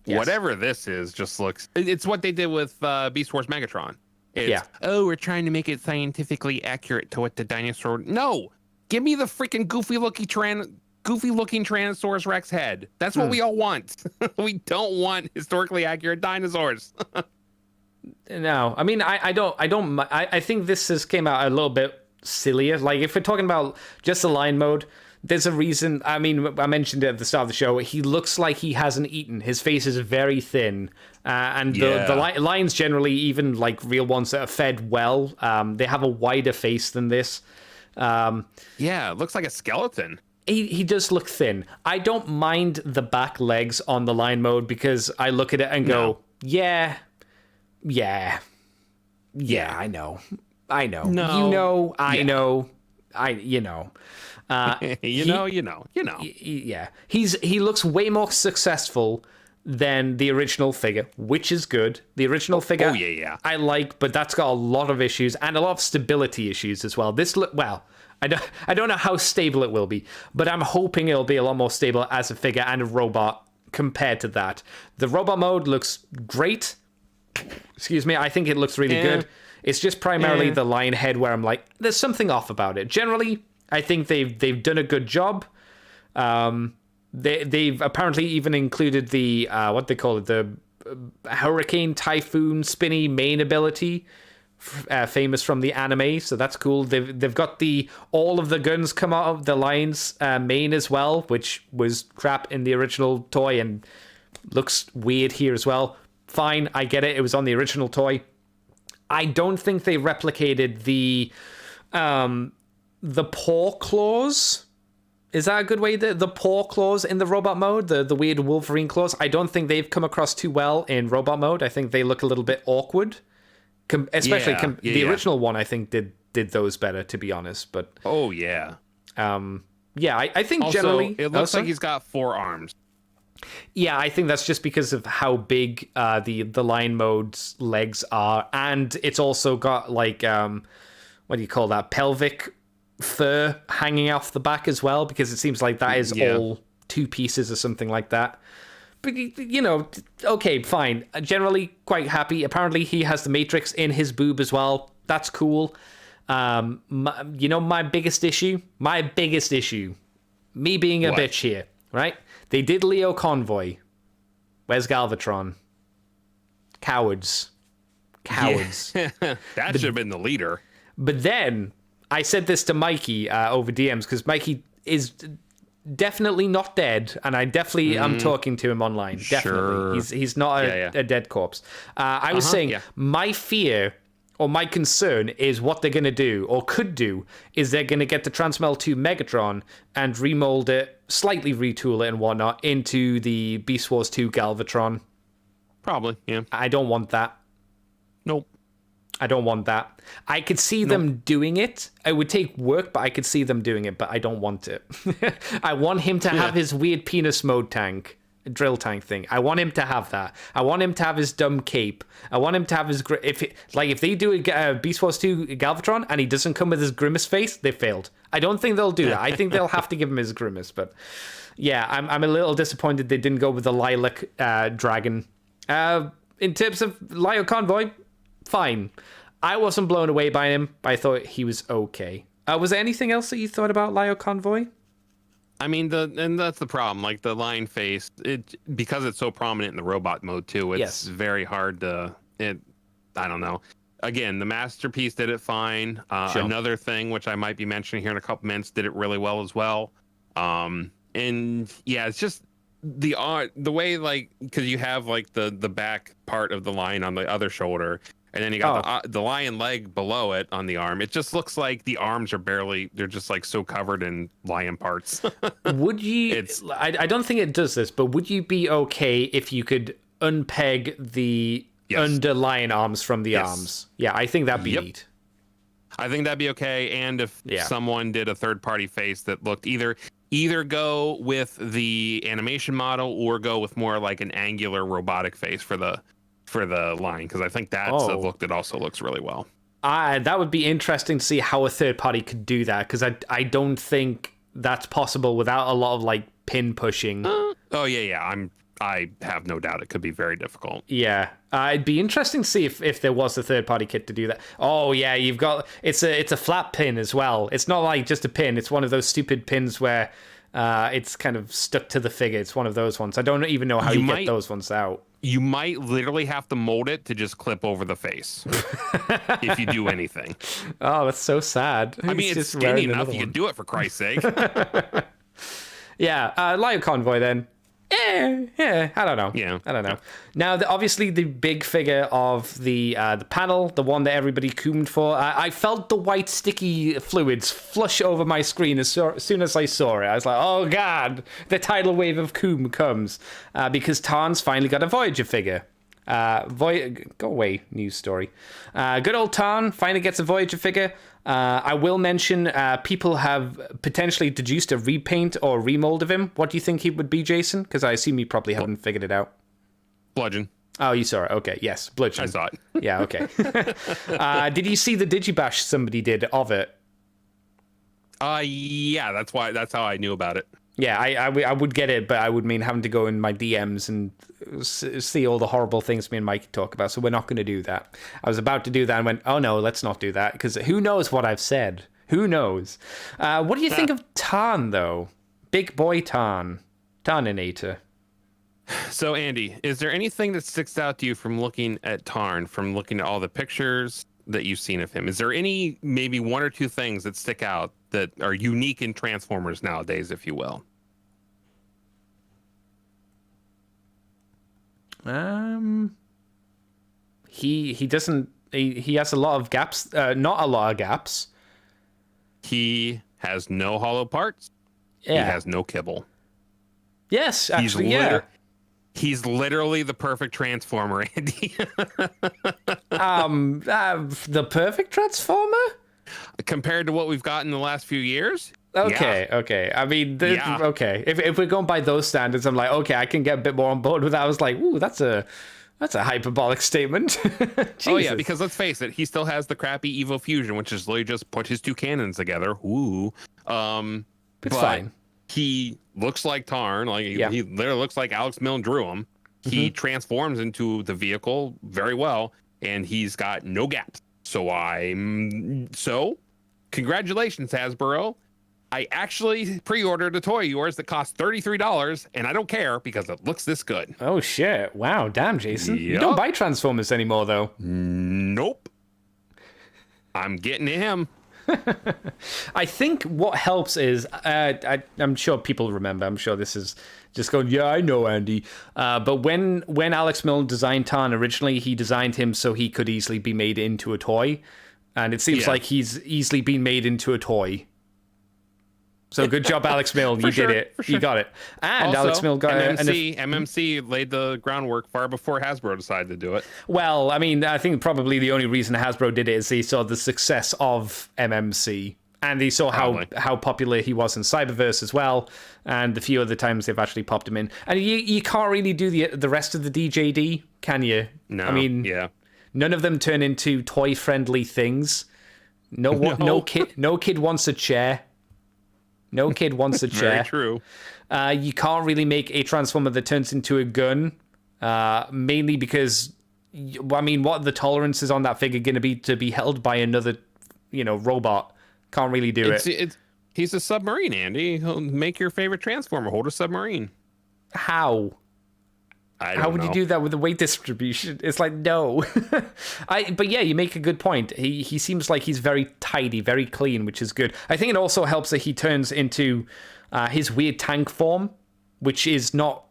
Yes. Whatever this is just looks... It's what they did with Beast Wars Megatron. We're trying to make it scientifically accurate to what the dinosaur... No! Give me the freaking goofy looking Tyrannosaurus Rex head. That's what we all want. We don't want historically accurate dinosaurs. No, I mean, I think this came out a little bit sillier. Like, if we're talking about just the line mode, there's a reason. I mean, I mentioned it at the start of the show. He looks like he hasn't eaten. His face is very thin. And the lions generally, even like real ones that are fed well, they have a wider face than this. It looks like a skeleton. He does look thin. I don't mind the back legs on the line mode because I look at it and go, yeah, I know. No. You know, I know. You know. Yeah, he looks way more successful than the original figure, which is good. The original figure, I like, but that's got a lot of issues and a lot of stability issues as well. I don't know how stable it will be, but I'm hoping it'll be a lot more stable as a figure and a robot compared to that. The robot mode looks great. Excuse me, I think it looks really good. It's just primarily the lion head where I'm like, there's something off about it. Generally, I think they've done a good job. They've apparently even included the what they call it, the hurricane, typhoon, spinny main ability, famous from the anime. So that's cool. They've got all of the guns come out of the lion's mane as well, which was crap in the original toy and looks weird here as well. Fine, I get it. It was on the original toy. I don't think they replicated the paw claws. Is that a good way? The paw claws in the robot mode, the weird Wolverine claws, I don't think they've come across too well in robot mode. I think they look a little bit awkward. The original one, I think, did those better, to be honest. But I think also, generally it looks like he's got 4 arms. Yeah, I think that's just because of how big the lion mode's legs are, and it's also got like what do you call that, pelvic fur hanging off the back as well, because it seems like that is all 2 pieces or something like that. But okay, fine. Generally quite happy. Apparently he has the Matrix in his boob as well. That's cool. My biggest issue, me being a bitch here, right? They did Leo Convoy. Where's Galvatron? Cowards. Yeah. That should have been the leader. But then I said this to Mikey over DMs, because Mikey is definitely not dead, and I definitely am talking to him online. Definitely. Sure. He's not a dead corpse. I was saying my fear or my concern is what they're going to do, or could do, is they're going to get the Transmel 2 Megatron and remold it, slightly retool it and whatnot, into the Beast Wars 2 Galvatron. Probably, yeah. I don't want that. Nope. I don't want that. I could see them doing it. It would take work, but I could see them doing it, but I don't want it. I want him to have his weird penis mode tank, drill tank thing. I want him to have that. I want him to have his dumb cape. I want him to have his... If they do a Beast Wars 2 Galvatron and he doesn't come with his grimace face, they failed. I don't think they'll do that. I think they'll have to give him his grimace, but... Yeah, I'm a little disappointed they didn't go with the lilac dragon. In terms of Lio Convoy, fine. I wasn't blown away by him, but I thought he was okay. Was there anything else that you thought about Lio Convoy? I mean, and that's the problem. Like the lion face, because it's so prominent in the robot mode too. It's very hard to. I don't know. Again, the Masterpiece did it fine. Sure. Another thing, which I might be mentioning here in a couple minutes, did it really well as well. And yeah, it's just the way, like, because you have like the back part of the lion on the other shoulder, and then you got the lion leg below it on the arm. It just looks like the arms are they're just like so covered in lion parts. Would you, I don't think it does this, but would you be okay if you could unpeg the underlying arms from the arms? Yeah, I think that'd be neat. I think that'd be okay. And if someone did a third-party face that looked either go with the animation model or go with more like an angular robotic face for the line, because I think that's a look that also looks really well. That would be interesting to see how a third party could do that, because I don't think that's possible without a lot of like pin pushing. I have no doubt it could be very difficult. Yeah, it'd be interesting to see if there was a third party kit to do that. Oh yeah, you've got it's a flat pin as well. It's not like just a pin. It's one of those stupid pins where it's kind of stuck to the figure. It's one of those ones. I don't even know how you get those ones out. You might literally have to mold it to just clip over the face if you do anything. Oh, that's so sad. I mean, it's skinny enough you can do it, for Christ's sake. Yeah, Lio Convoy then. Yeah, I don't know. Yeah, I don't know. Now, obviously, the big figure of the panel, the one that everybody coomed for, I felt the white sticky fluids flush over my screen as soon as I saw it. I was like, oh god, the tidal wave of coom comes, because Tarn's finally got a Voyager figure. Go away, news story. Good old Tarn finally gets a Voyager figure. I will mention people have potentially deduced a repaint or remold of him. What do you think he would be, Jason? Because I assume you probably haven't figured it out. Bludgeon. Oh, you saw it. Okay, yes, Bludgeon. I saw it. Yeah, okay. Did you see the Digibash somebody did of it? Yeah, that's how I knew about it. Yeah, I would get it, but I would mean having to go in my DMs and see all the horrible things me and Mike talk about, so we're not going to do that. I was about to do that and went, oh no, let's not do that, because who knows what I've said? Who knows? What do you think of Tarn, though? Big boy Tarn. Tarninator. So, Andy, is there anything that sticks out to you from looking at Tarn, from looking at all the pictures that you've seen of him? Is there any, maybe one or two things that stick out that are unique in Transformers nowadays, if you will? He doesn't. He has a lot of gaps. Not a lot of gaps. He has no hollow parts. Yeah. He has no kibble. Yes, actually, yeah. He's literally the perfect Transformer, Andy. The perfect Transformer? Compared to what we've got in the last few years? Okay, okay. I mean, okay. If we're going by those standards, I'm like, okay, I can get a bit more on board with that. I was like, ooh, that's a hyperbolic statement. Oh, yeah, because let's face it, he still has the crappy Evo Fusion, which is literally just put his two cannons together. Ooh. It's fine. He looks like Tarn. Like he literally looks like Alex Milne drew him. He transforms into the vehicle very well, and he's got no gaps. So congratulations, Hasbro. I actually pre-ordered a toy of yours that cost $33, and I don't care because it looks this good. Oh, shit. Wow. Damn, Jason. Yep. You don't buy Transformers anymore, though. Nope. I'm getting to him. I think what helps is, I'm sure people remember, I'm sure this is just going, yeah, I know, Andy. But when Alex Milne designed Tarn originally, he designed him so he could easily be made into a toy. And it seems like he's easily been made into a toy. So good job, Alex Milne. You did it. You got it. And also, Alex Milne got MMC laid the groundwork far before Hasbro decided to do it. Well, I mean, I think probably the only reason Hasbro did it is they saw the success of MMC. And they saw how popular he was in Cyberverse as well. And the few other times they've actually popped him in. And you can't really do the rest of the DJD, can you? No. I mean, none of them turn into toy-friendly things. No kid wants a chair. No kid wants a chair. Very true. You can't really make a Transformer that turns into a gun, mainly because, I mean, what are the tolerances on that figure going to be held by another, robot? Can't really do it. He's a submarine, Andy. He'll make your favorite Transformer hold a submarine. How? How would you do that with the weight distribution? It's like, no. But yeah, you make a good point. He seems like he's very tidy, very clean, which is good. I think it also helps that he turns into his weird tank form, which is not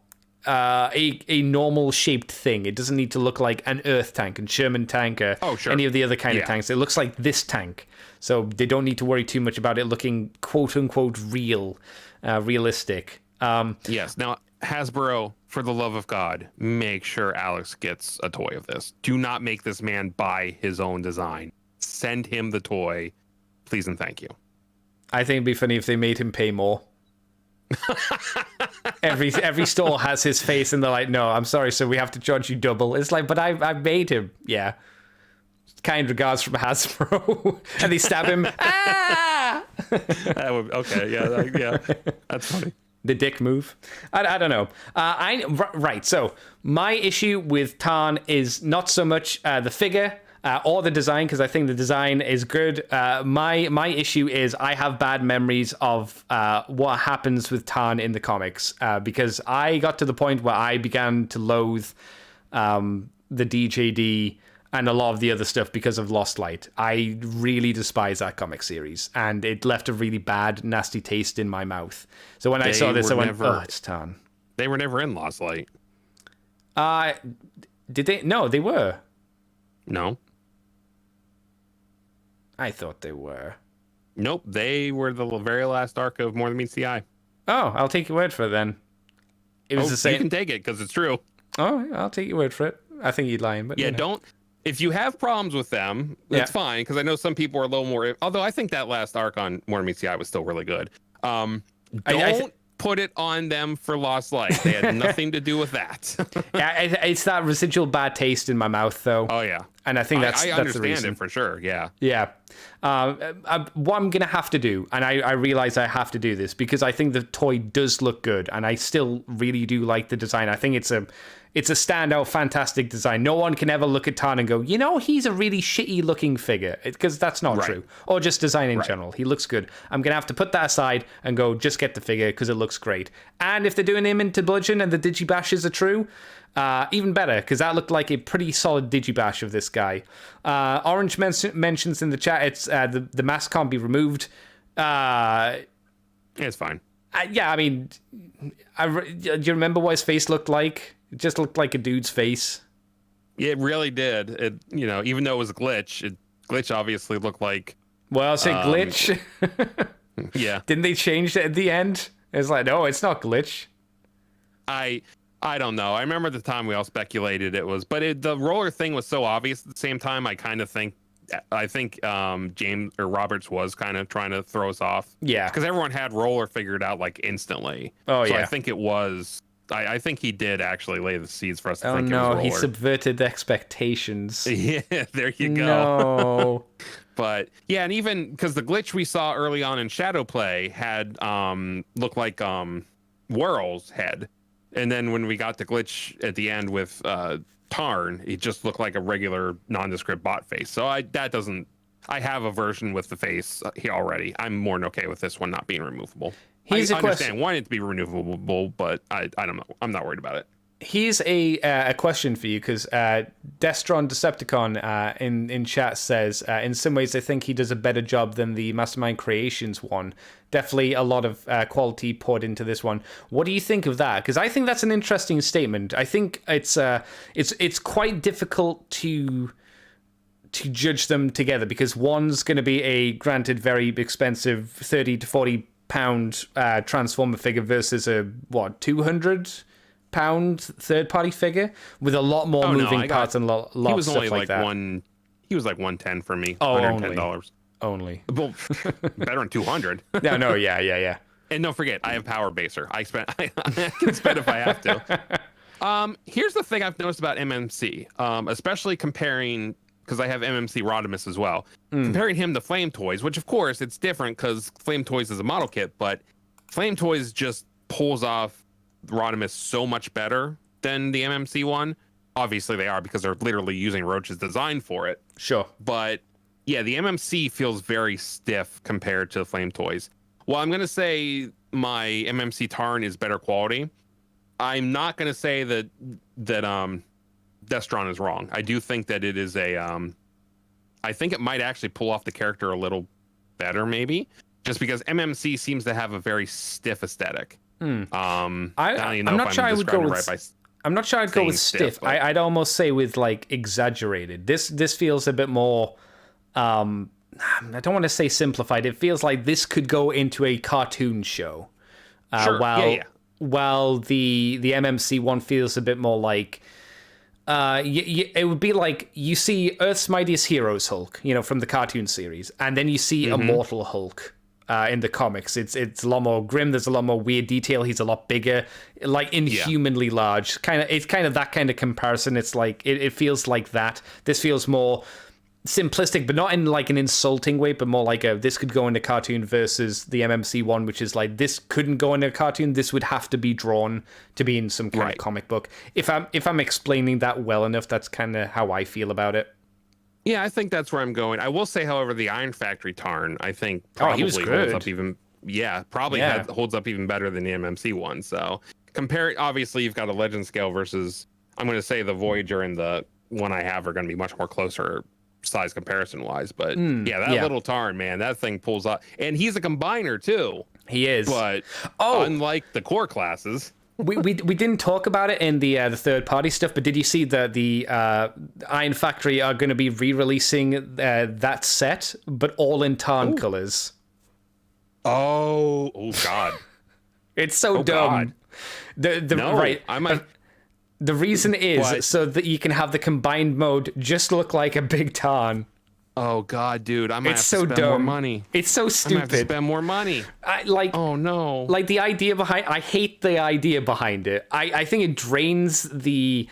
a normal shaped thing. It doesn't need to look like an Earth tank and Sherman tank or any of the other kind of tanks. It looks like this tank. So they don't need to worry too much about it looking quote unquote realistic. Yes. Now, Hasbro, for the love of God, make sure Alex gets a toy of this. Do not make this man buy his own design. Send him the toy, please and thank you. I think it'd be funny if they made him pay more. Every store has his face, and they're like, "No, I'm sorry, so we have to charge you double." It's like, but I made him. Yeah. Kind regards from Hasbro, and they stab him. Ah! Yeah, that's funny. The dick move. I don't know. Right. So my issue with Tarn is not so much the figure or the design, because I think the design is good. My issue is I have bad memories of what happens with Tarn in the comics, because I got to the point where I began to loathe the DJD and a lot of the other stuff because of Lost Light. I really despise that comic series, and it left a really bad, nasty taste in my mouth. So when I saw this, I went, oh, it's Tarn. They were never in Lost Light. Did they? No, they were. No. I thought they were. Nope, they were the very last arc of More Than Meets the Eye. Oh, I'll take your word for it then. It was the same. You can take it, because it's true. Oh, I'll take your word for it. I think you'd lying, but yeah, don't. if you have problems with them, it's fine, because I know some people are a little more. Although I think that last arc on Morning Meets the Eye was still really good. Don't put it on them for Lost Light. They had nothing to do with that. It's that residual bad taste in my mouth, though. Oh yeah, and I think that's I that's understand the reason. it for sure. Yeah. Yeah. What I'm gonna have to do, and I realize I have to do this because I think the toy does look good, and I still really do like the design. I think it's a standout, fantastic design. No one can ever look at Tarn and go, he's a really shitty looking figure, because that's not true. Or just design in general. He looks good. I'm gonna have to put that aside and go, just get the figure because it looks great. And if they're doing him into Bludgeon and the Digibashes are true, even better, because that looked like a pretty solid Digibash of this guy. Orange mentions in the chat, it's the mask can't be removed. It's fine. Yeah, I mean, do you remember what his face looked like? It just looked like a dude's face. It really did. It, even though it was Glitch, Glitch obviously looked like. Well, I'll say Glitch. Yeah. Didn't they change it at the end? It's like, no, it's not Glitch. I don't know. I remember at the time we all speculated it was, but the roller thing was so obvious at the same time. I think James or Roberts was kind of trying to throw us off. Yeah. Because everyone had roller figured out like instantly. Oh, so yeah. I think it was. I think he did actually lay the seeds for us to think it was no, roller. he subverted expectations. Yeah, there you go. No. But yeah, and even because the Glitch we saw early on in Shadow Play had looked like Whirl's head. And then when we got the Glitch at the end with Tarn, it just looked like a regular nondescript bot face. So I have a version with the face here already. I'm more than okay with this one not being removable. I understand wanting it to be removable, but I don't know. I'm not worried about it. Here's a question for you, because Destron Decepticon in chat says, in some ways I think he does a better job than the Mastermind Creations one. Definitely a lot of quality poured into this one. What do you think of that? Because I think that's an interesting statement. I think it's quite difficult to judge them together, because one's going to be a, granted, very expensive 30 to 40 pound Transformer figure versus a 200 pound third party figger with a lot more moving parts and a lot he was of only stuff like that. He was like $110 for me. Oh, $110 only. Well, better than 200. No, yeah. And don't forget, I have Power Baser. I can spend if I have to. Here's the thing I've noticed about MMC, especially comparing, because I have MMC Rodimus as well. Comparing him to Flame Toys, which of course it's different because Flame Toys is a model kit, but Flame Toys just pulls off Rodimus so much better than the MMC one. Obviously they are, because they're literally using Roach's design for it. Sure. But yeah, the MMC feels very stiff compared to Flame Toys. Well, I'm going to say my MMC Tarn is better quality. I'm not going to say that Destron is wrong. I do think that it is I think it might actually pull off the character a little better, maybe, just because MMC seems to have a very stiff aesthetic. I'm not sure I would go with stiff. I'd almost say with like exaggerated. This feels a bit more. I don't want to say simplified. It feels like this could go into a cartoon show. Sure. While the MMC one feels a bit more like. It would be like you see Earth's Mightiest Heroes Hulk, from the cartoon series, and then you see Immortal Hulk in the comics. It's a lot more grim. There's a lot more weird detail. He's a lot bigger, like inhumanly large. It's kind of that kind of comparison. It's like it feels like that. This feels more simplistic, but not in like an insulting way, but more like this could go in a cartoon versus the MMC one, which is like this couldn't go in a cartoon. This would have to be drawn to be in some kind of comic book. If I'm explaining that well enough, that's kind of how I feel about it. Yeah, I think that's where I'm going. I will say, however, the Iron Factory Tarn, I think probably holds up even. Yeah, holds up even better than the MMC one. So obviously, you've got a Legend scale versus. I'm going to say the Voyager and the one I have are going to be much more closer size comparison wise, but little Tarn, man, that thing pulls up, and he's a combiner too. He is, but unlike the core classes, we didn't talk about it in the third party stuff, but did you see that the Iron Factory are going to be re-releasing that set, but all in Tarn colors? Oh God, it's so dumb. God. Right, I might. The reason is What? so that you can have the combined mode just look like a big Tarn. Oh God, dude, I might It's have so to spend more dumb. money. It's so I might have to stupid. spend more money. Oh no. Like the idea behind, I hate the idea behind it. I think it drains the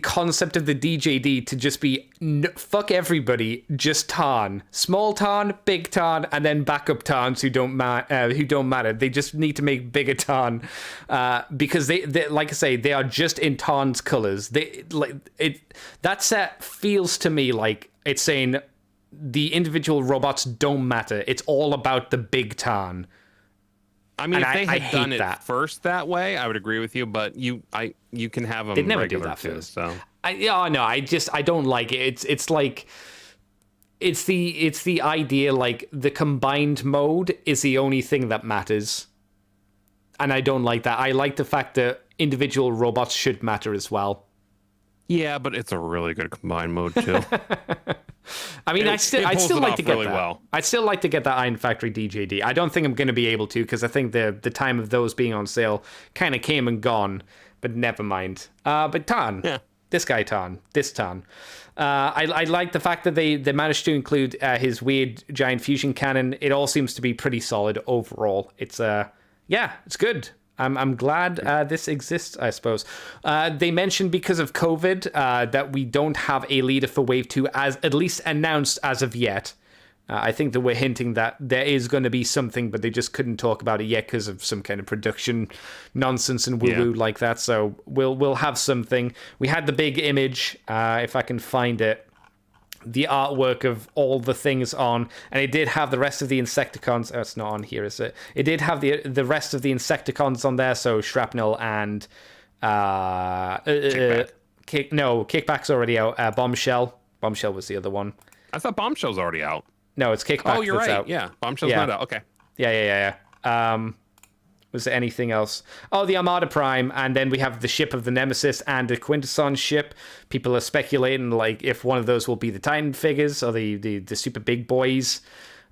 concept of the DJD to just be fuck everybody, just Tarn, small Tarn, big Tarn, and then backup Tarns who don't matter. They just need to make bigger Tarn because they like I say, they are just in Tarn's colors. That set feels to me like it's saying the individual robots don't matter. It's all about the big Tarn. I mean, And if they I had hate done it that. first that way, I would agree with you. But you can have them. They'd never do regular that too, first. So I don't like it. It's like it's the idea like the combined mode is the only thing that matters, and I don't like that. I like the fact that individual robots should matter as well. yeah, but it's a really good combined mode too. I mean, It I'd still pulls like it to off get really that. well. I'd still like to get that Iron Factory DJD. I don't think I'm going to be able to because I think the time of those being on sale kind of came and gone. But never mind. But Tarn, Yeah. this guy Tarn, this Tarn. I like the fact that they managed to include his weird giant fusion cannon. It all seems to be pretty solid overall. It's it's good. I'm glad this exists, I suppose. They mentioned because of COVID that we don't have a leader for Wave 2 as at least announced as of yet. I think that we're hinting that there is going to be something, but they just couldn't talk about it yet because of some kind of production nonsense and woo-woo like that. So we'll have something. We had the big image, if I can find it. The artwork of all the things on, and it did have the rest of the Insecticons. Oh, it's not on here, is it? It did have the rest of the Insecticons on there, so Shrapnel and Kickback. Kickback's already out. Bombshell was the other one. I thought Bombshell's already out. No, it's Kickback. Oh, you're that's right. out. Yeah, Bombshell's Yeah. not out. Okay. Yeah. Was there anything else? Oh, the Armada Prime, and then we have the ship of the Nemesis and the Quintesson ship. People are speculating like if one of those will be the Titan figures or the super big boys.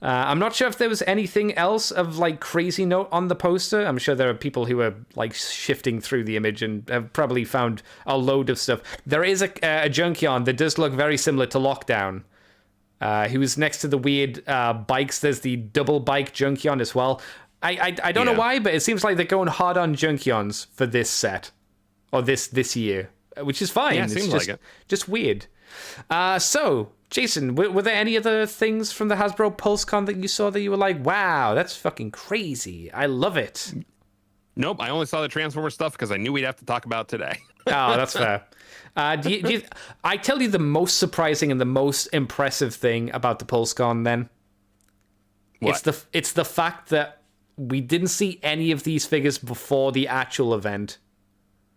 I'm not sure if there was anything else of like crazy note on the poster. I'm sure there are people who are like shifting through the image and have probably found a load of stuff. There is a Junkion that does look very similar to Lockdown. He was next to the weird bikes. There's the double bike Junkion as well. I don't know why, but it seems like they're going hard on Junkions for this set or this year, which is fine. Yeah, It's seems just, like it. just weird. So, Jason, were there any other things from the Hasbro PulseCon that you saw that you were like, wow, that's fucking crazy. I love it. Nope, I only saw the Transformer stuff because I knew we'd have to talk about it today. Oh, that's fair. I tell you the most surprising and the most impressive thing about the PulseCon then? What? It's the fact that we didn't see any of these figures before the actual event.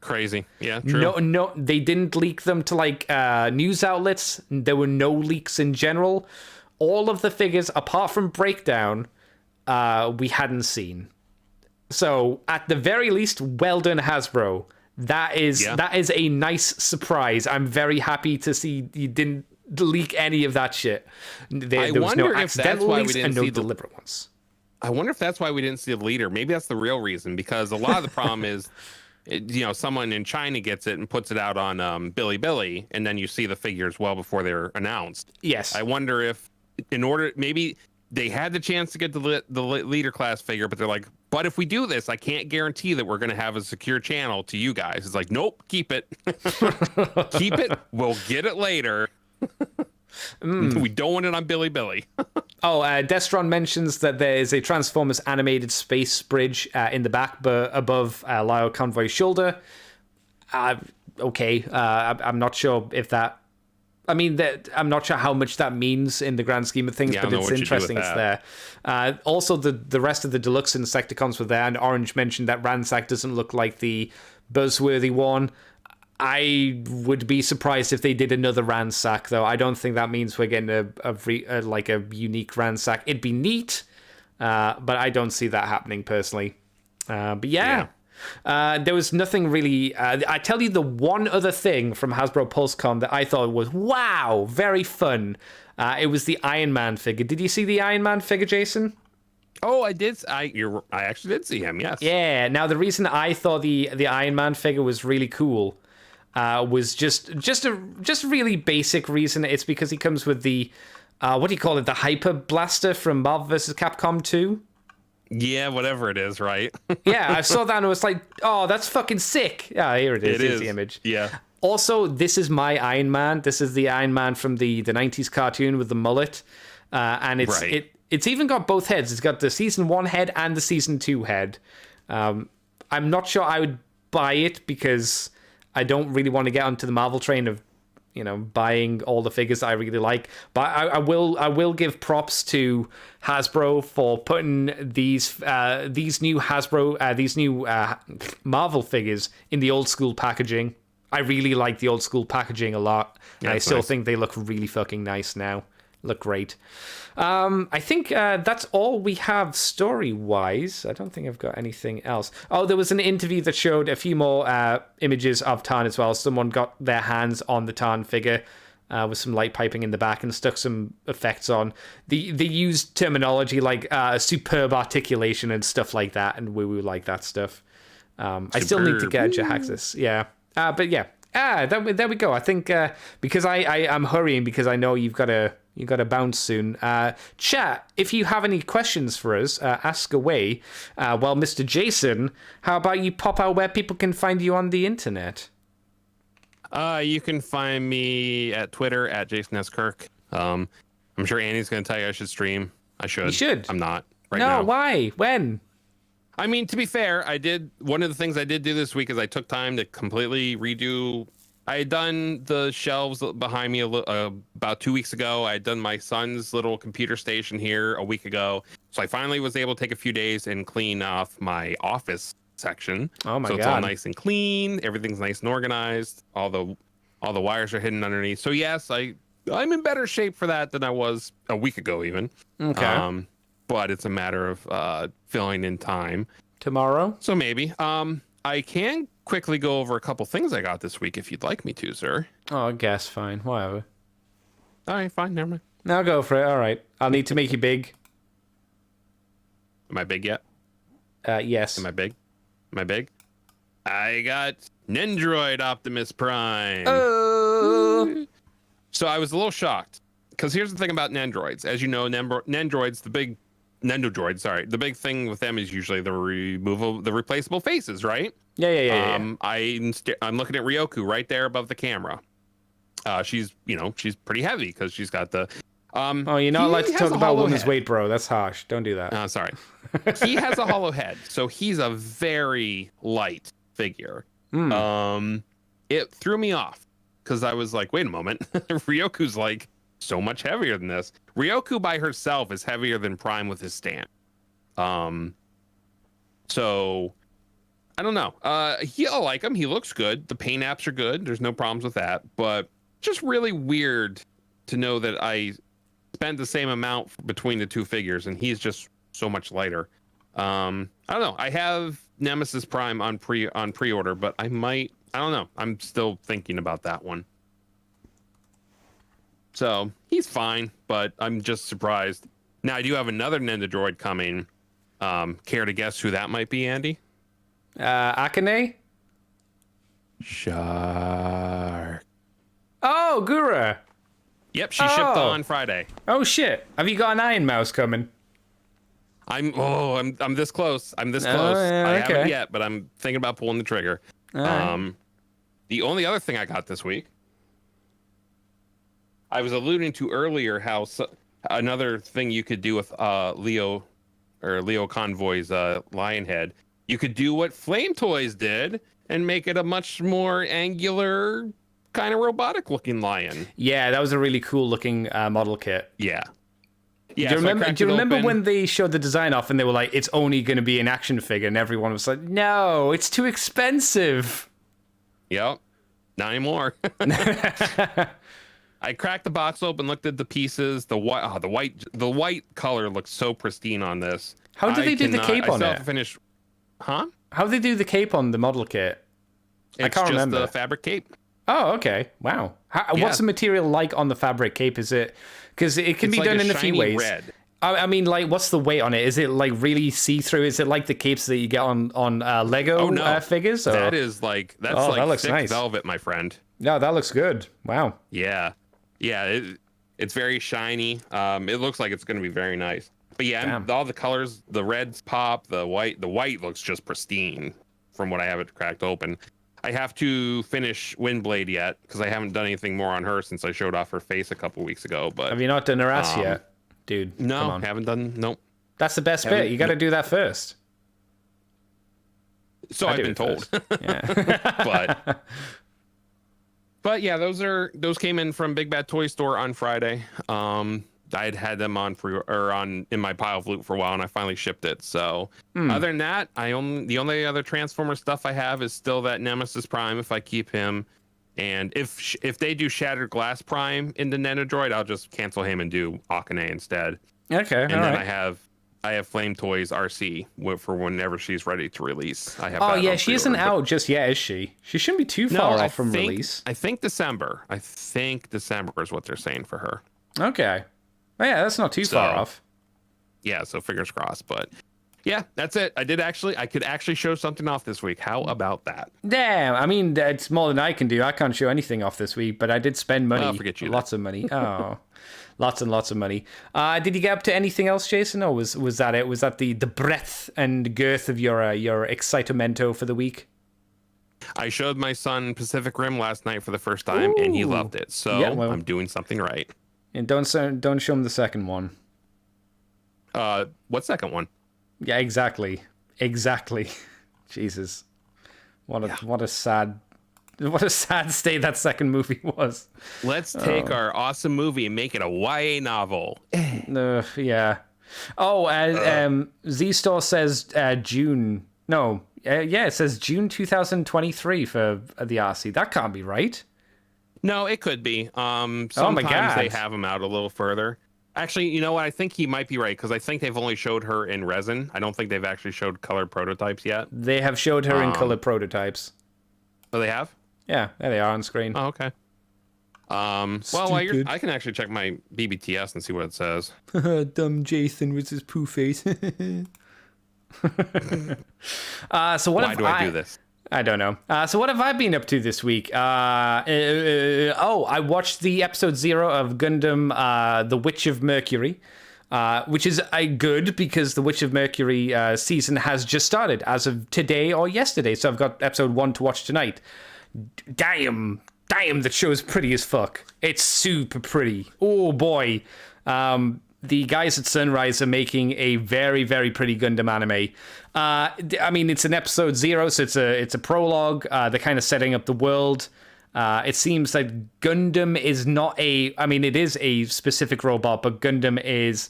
Crazy. Yeah, true. No, they didn't leak them to like news outlets. There were no leaks in general. All of the figures, apart from Breakdown, we hadn't seen. So at the very least, well done, Hasbro. That is a nice surprise. I'm very happy to see you didn't leak any of that shit. There was no wonder if that's accidental why we leaks didn't and no see the- deliberate ones. I wonder if that's why we didn't see the leader. Maybe that's the real reason, because a lot of the problem is, someone in China gets it and puts it out on Bilibili, and then you see the figures well before they're announced. Yes. I wonder if, maybe they had the chance to get the leader class figure, but they're like, but if we do this, I can't guarantee that we're going to have a secure channel to you guys. It's like, nope, keep it. Keep it. We'll get it later. We don't want it on Bilibili. Destron mentions that there is a Transformers animated space bridge in the back, but above Lyle Convoy's shoulder. Okay, I'm not sure if that. I mean, I'm not sure how much that means in the grand scheme of things, Yeah, I but don't know it's what you do with interesting it's that. there. Also, the rest of the deluxe Insecticons were there, and Orange mentioned that Ransack doesn't look like the buzzworthy one. I would be surprised if they did another Ransack, though. I don't think that means we're getting a unique Ransack. It'd be neat, but I don't see that happening personally. But yeah. There was nothing really. I tell you the one other thing from Hasbro PulseCon that I thought was wow, very fun. It was the Iron Man figure. Did you see the Iron Man figure, Jason? Oh, I did. I actually did see him. Yes. Yeah. Now the reason I thought the Iron Man figure was really cool was just a really basic reason. It's because he comes with the what do you call it? The Hyper Blaster from Marvel vs. Capcom 2. Yeah, whatever it is, right? Yeah, I saw that and I was like, oh, that's fucking sick. Yeah, here it is. Here's the image. Yeah. Also, this is my Iron Man. This is the Iron Man from the 90s cartoon with the mullet. And it's even got both heads. It's got the season 1 head and the season 2 head. I'm not sure I would buy it because I don't really want to get onto the Marvel train of, buying all the figures that I really like. But I will give props to Hasbro for putting these new Marvel figures in the old school packaging. I really like the old school packaging a lot. Yeah, and I still think they look really fucking nice now. Look great. I think that's all we have story-wise. I don't think I've got anything else. Oh, there was an interview that showed a few more images of Tarn as well. Someone got their hands on the Tarn figure with some light piping in the back and stuck some effects on. They used terminology like superb articulation and stuff like that, and we like that stuff. I still need to get a Jahaxis. Yeah. But yeah. There we go. I think because I'm hurrying because I know you've got to bounce soon. Chat, if you have any questions for us, ask away. Well, Mr. Jason, how about you pop out where people can find you on the internet? You can find me at Twitter at Jason S. Kirk. I'm sure Annie's going to tell you I should stream. I should. You should. I'm not right now. No, why? When? I mean, to be fair, one of the things I did do this week is I took time to completely redo. I had done the shelves behind me about 2 weeks ago. I had done my son's little computer station here a week ago. So I finally was able to take a few days and clean off my office section. Oh my God. So it's all nice and clean. Everything's nice and organized. All the wires are hidden underneath. So yes, I'm in better shape for that than I was a week ago even. Okay. But it's a matter of filling in time. Tomorrow? So maybe. I can quickly go over a couple things I got this week if you'd like me to, sir. Oh, I guess. Fine. Whatever. All right, fine. Never mind. Now go for it. All right. I'll need to make you big. Am I big yet? Yes. Am I big? Am I big? I got Nendroid Optimus Prime. Oh. So I was a little shocked. Because here's the thing about Nendroids. As you know, Nendroids, the big thing with them is usually the replaceable faces, right? Yeah. I'm looking at Ryoku right there above the camera. She's pretty heavy because she's got the. You're not allowed to talk about women's weight, bro. That's harsh. Don't do that. Sorry. He has a hollow head, so he's a very light figure. It threw me off because I was like, wait a moment, Ryoku's like so much heavier than this. Ryoku by herself is heavier than Prime with his stand. So I don't know. I like him. He looks good. The paint apps are good. There's no problems with that. But just really weird to know that I spent the same amount between the two figures, and he's just so much lighter. I don't know. I have Nemesis Prime on pre-order, but I don't know. I'm still thinking about that one. So he's fine, but I'm just surprised. Now I do have another Nendoroid coming. Care to guess who that might be, Andy? Akane? Shark. Oh, Gura. Yep, she shipped on Friday. Oh shit! Have you got an Iron Mouse coming? I'm this close. I'm this close. Yeah, I haven't yet, but I'm thinking about pulling the trigger. Right. The only other thing I got this week, I was alluding to earlier how another thing you could do with Leo Convoy's Lionhead, you could do what Flame Toys did and make it a much more angular, kind of robotic looking lion. Yeah, that was a really cool looking model kit. Yeah. Do you remember when they showed the design off and they were like, it's only going to be an action figure, and everyone was like, no, it's too expensive. Yep. Not anymore. I cracked the box open, looked at the pieces. The white color looks so pristine on this. How did they do the cape on it? Huh? How did they do the cape on the model kit? I can't remember. It's just the fabric cape. Oh, okay. Wow. What's the material like on the fabric cape? Is it because it can be done in a few ways? Red. I mean, like, what's the weight on it? Is it like really see-through? Is it like the capes that you get on Lego figures? Or? That's that looks thick nice. velvet, my friend. No, that looks good. Wow. Yeah. It's very shiny. It looks like it's going to be very nice. But yeah, all the colors, the reds pop, the white looks just pristine from what I have it cracked open. I have to finish Windblade yet because I haven't done anything more on her since I showed off her face a couple weeks ago. But have you not done her ass yet, dude? No, haven't done. Nope. That's the best bit. You got to do that first. So I've been told. Yeah. But yeah, those came in from Big Bad Toy Store on Friday. I had them in my pile of loot for a while, and I finally shipped it. So other than that, the only other Transformer stuff I have is still that Nemesis Prime if I keep him, and if they do Shattered Glass Prime in the Nenodroid, I'll just cancel him and do Akane instead. Okay, and then I have Flame Toys RC for whenever she's ready to release. I have. She isn't out just yet, is she? She shouldn't be too far off from release. I think December. I think December is what they're saying for her. Okay. Oh, yeah, that's not too far off. Yeah, so fingers crossed. But yeah, that's it. I could actually show something off this week. How about that? Damn, I mean, that's more than I can do. I can't show anything off this week, but I did spend money. Forget you. Lots of money. Oh, lots and lots of money. Did you get up to anything else, Jason, or was that it? Was that the breadth and girth of your excitamento for the week? I showed my son Pacific Rim last night for the first time, and he loved it. So I'm doing something right. And don't show him the second one. What second one? Yeah, exactly. Jesus, what a sad state that second movie was. Let's take our awesome movie and make it a YA novel. Yeah. Z Store says June. No, it says June 2023 for the RC. That can't be right. No, it could be. Sometimes they have them out a little further. Actually, you know what? I think he might be right because I think they've only showed her in resin. I don't think they've actually showed colored prototypes yet. They have showed her in colored prototypes. Oh, they have? Yeah, there they are on screen. Oh, okay. I can actually check my BBTS and see what it says. Dumb Jason with his poo face. So why do I do this? I don't know. So what have I been up to this week? I watched the episode 0 of Gundam, The Witch of Mercury, which is good because The Witch of Mercury season has just started as of today or yesterday. So I've got episode 1 to watch tonight. Damn, that show is pretty as fuck. It's super pretty. Oh boy. The guys at Sunrise are making a very, very pretty Gundam anime. I mean, it's an episode 0, so it's a prologue. They're kind of setting up the world. It seems that Gundam is not it is a specific robot, but Gundam is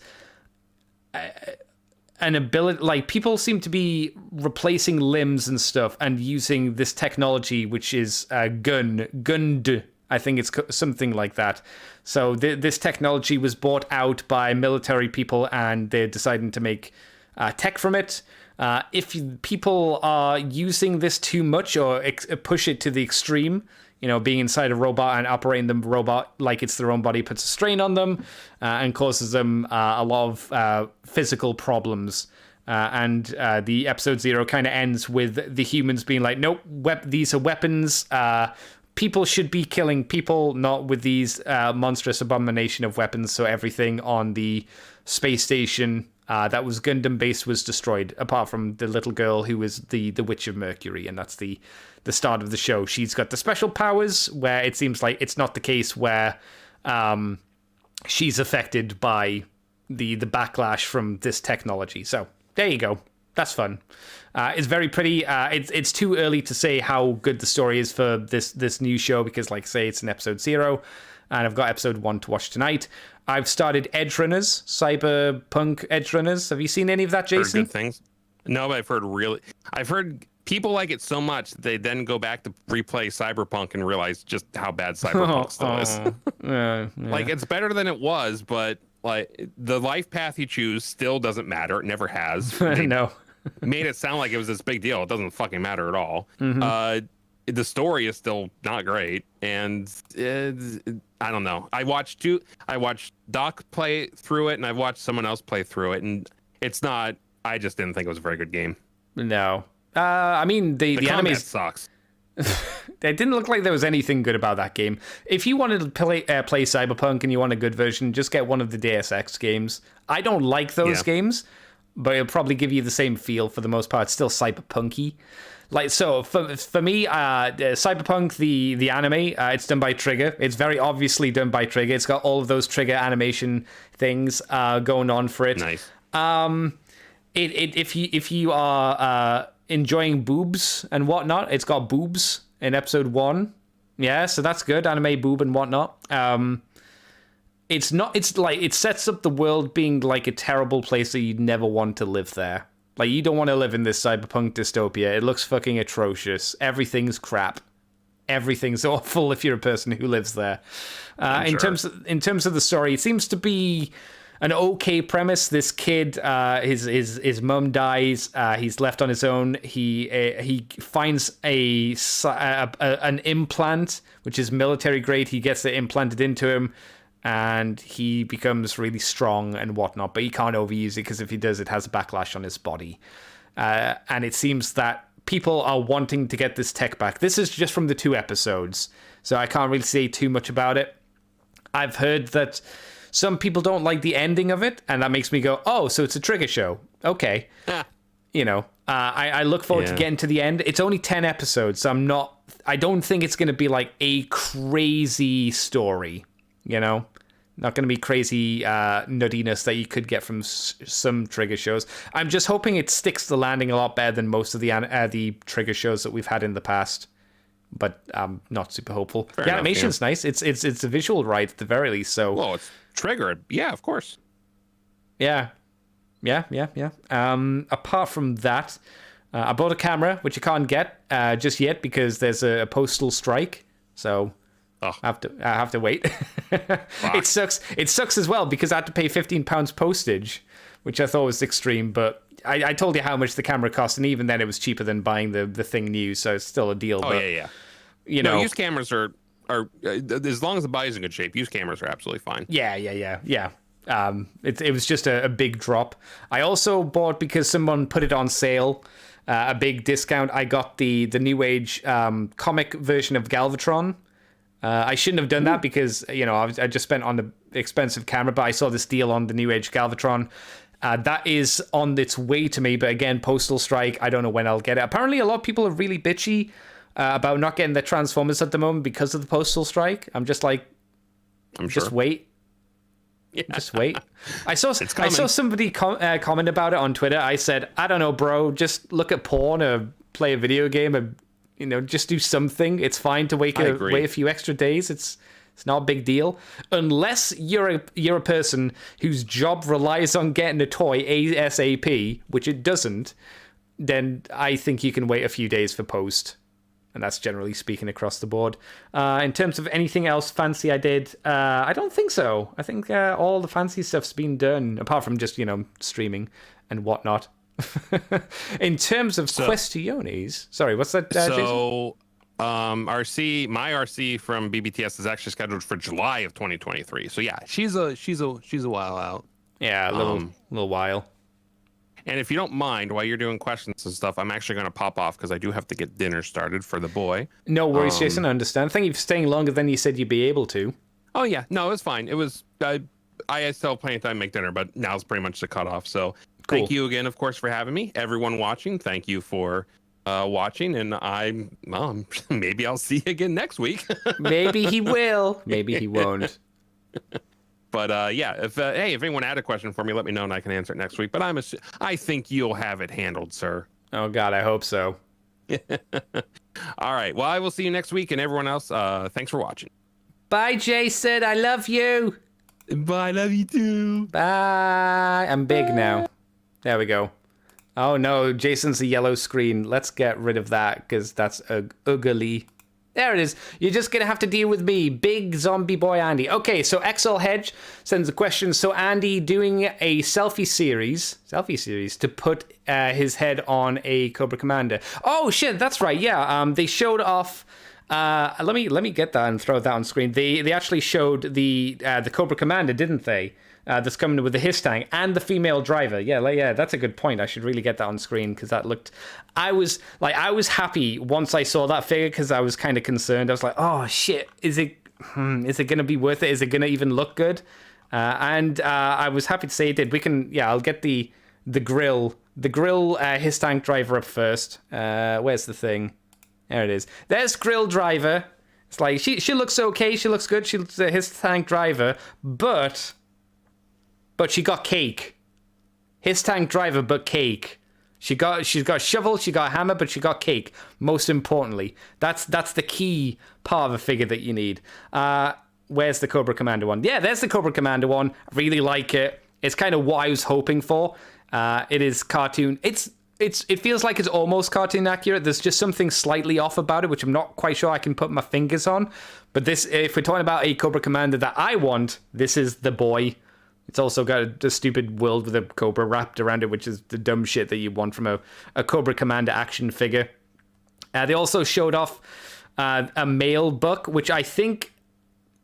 an ability. Like, people seem to be replacing limbs and stuff and using this technology, which is Gund. I think it's something like that. So this technology was bought out by military people, and they're deciding to make tech from it. If people are using this too much or push it to the extreme, being inside a robot and operating the robot like it's their own body puts a strain on them and causes them a lot of physical problems. And the episode 0 kind of ends with the humans being like, nope, these are weapons. People should be killing people, not with these monstrous abomination of weapons. So everything on the space station that was Gundam based was destroyed, apart from the little girl who was the Witch of Mercury, and that's the start of the show. She's got the special powers, where it seems like it's not the case where she's affected by the backlash from this technology. So there you go. That's fun. It's very pretty. It's too early to say how good the story is for this new show because, like I say, it's an episode 0, and I've got episode 1 to watch tonight. I've started Edge Runners, Cyberpunk Edge Runners. Have you seen any of that, Jason? Heard good things. No, but I've heard people like it so much they then go back to replay Cyberpunk and realize just how bad Cyberpunk still is. Yeah. Like, it's better than it was, but like the life path you choose still doesn't matter. It never has. I know. Made it sound like it was this big deal. It doesn't fucking matter at all. Mm-hmm. the story is still not great, and I don't know. I watched Doc play through it, and I watched someone else play through it, and it's not. I just didn't think it was a very good game. No. I mean, the combat anime sucks. It didn't look like there was anything good about that game. If you wanted to play Cyberpunk and you want a good version, just get one of the Deus Ex games. I don't like those games, but it'll probably give you the same feel for the most part. It's still cyberpunky. Like, so for me, Cyberpunk, the anime, it's done by Trigger. It's very obviously done by Trigger. It's got all of those Trigger animation things going on for it. Nice. If you are enjoying boobs and whatnot, it's got boobs in episode 1. Yeah, so that's good. Anime boob and whatnot. It's like it sets up the world being like a terrible place that you'd never want to live there. Like, you don't want to live in this cyberpunk dystopia. It looks fucking atrocious. Everything's crap. Everything's awful if you're a person who lives there. In terms of the story, it seems to be an okay premise. This kid, his mum dies. He's left on his own. He finds an implant, which is military grade. He gets it implanted into him, and he becomes really strong and whatnot. But he can't overuse it because if he does, it has a backlash on his body. And it seems that people are wanting to get this tech back. This is just from the 2 episodes, so I can't really say too much about it. I've heard that some people don't like the ending of it, and that makes me go, oh, so it's a Trigger show. Okay. You know, I look forward to getting to the end. It's only 10 episodes, so I don't think it's going to be like a crazy story, you know? Not going to be crazy nuttiness that you could get from some Trigger shows. I'm just hoping it sticks the landing a lot better than most of the Trigger shows that we've had in the past. But I'm not super hopeful. The animation's nice. It's a visual ride at the very least. So, well, it's Trigger. Yeah, of course. Yeah. Apart from that, I bought a camera, which I can't get just yet because there's a postal strike. So I have to wait. It sucks. It sucks as well because I had to pay £15 postage, which I thought was extreme. But I told you how much the camera cost, and even then it was cheaper than buying the thing new. So it's still a deal. Oh, but, yeah. You know, used cameras are as long as the body's in good shape, used cameras are absolutely fine. Yeah. It was just a big drop. I also bought, because someone put it on sale, a big discount. I got the New Age comic version of Galvatron. I shouldn't have done that because, you know, I just spent on the expensive camera, but I saw this deal on the New Age Galvatron. That is on its way to me, but again, postal strike, I don't know when I'll get it. Apparently, a lot of people are really bitchy about not getting their Transformers at the moment because of the postal strike. I'm just like, just wait. Yeah. Just wait. I saw somebody comment about it on Twitter. I said, I don't know, bro. Just look at porn or play a video game and, you know, just do something. It's fine to wait a few extra days. It's not a big deal. Unless you're a person whose job relies on getting a toy ASAP, which it doesn't, then I think you can wait a few days for post. And that's generally speaking across the board. In terms of anything else fancy I did, I don't think so. I think all the fancy stuff's been done, apart from just, you know, streaming and whatnot. In terms of questiones, sorry, what's that? So, my RC from BBTS is actually scheduled for July of 2023. So yeah, she's a while out. Yeah, a little while. And if you don't mind, while you're doing questions and stuff, I'm actually going to pop off because I do have to get dinner started for the boy. No worries, Jason. I understand. Thank you for staying longer than you said you'd be able to. Oh, yeah. No, it's fine. It was... I still have plenty of time to make dinner, but now's pretty much the cutoff. So Thank you again, of course, for having me. Everyone watching, thank you for watching. And maybe I'll see you again next week. Maybe he will. Maybe he won't. But if anyone had a question for me, let me know and I can answer it next week. But I think you'll have it handled, sir. Oh God, I hope so. All right. Well, I will see you next week, and everyone else, thanks for watching. Bye, Jason. I love you. Bye. I love you too. Bye. I'm big now. There we go. Oh no, Jason's a yellow screen. Let's get rid of that because that's ugly. There it is. You're just going to have to deal with me, big zombie boy Andy. Okay, so XL Hedge sends a question. So Andy doing a selfie series to put his head on a Cobra Commander. Oh, shit, that's right. Yeah, they showed off... let me get that and throw that on screen. They actually showed the Cobra Commander, didn't they? That's coming with the HISS tank and the female driver. Yeah, that's a good point. I should really get that on screen because that looked. I was happy once I saw that figure because I was kind of concerned. I was like, oh shit, is it gonna be worth it? Is it gonna even look good? And I was happy to say it did. I'll get the grill HISS tank driver up first. Where's the thing? There it is. There's grill driver. It's like she looks okay. She looks good. She's a HISS tank driver, but she got cake. HISS tank driver, but cake. She's got a shovel, she got a hammer, but she got cake. Most importantly, that's the key part of a figure that you need. Where's the Cobra Commander one? Yeah, there's the Cobra Commander one. I really like it. It's kind of what I was hoping for. It is cartoon. It feels like it's almost cartoon accurate. There's just something slightly off about it, which I'm not quite sure I can put my fingers on. But this, if we're talking about a Cobra Commander that I want, this is the boy. It's also got a stupid world with a Cobra wrapped around it, which is the dumb shit that you want from a Cobra Commander action figure. They also showed off a male buck, which I think...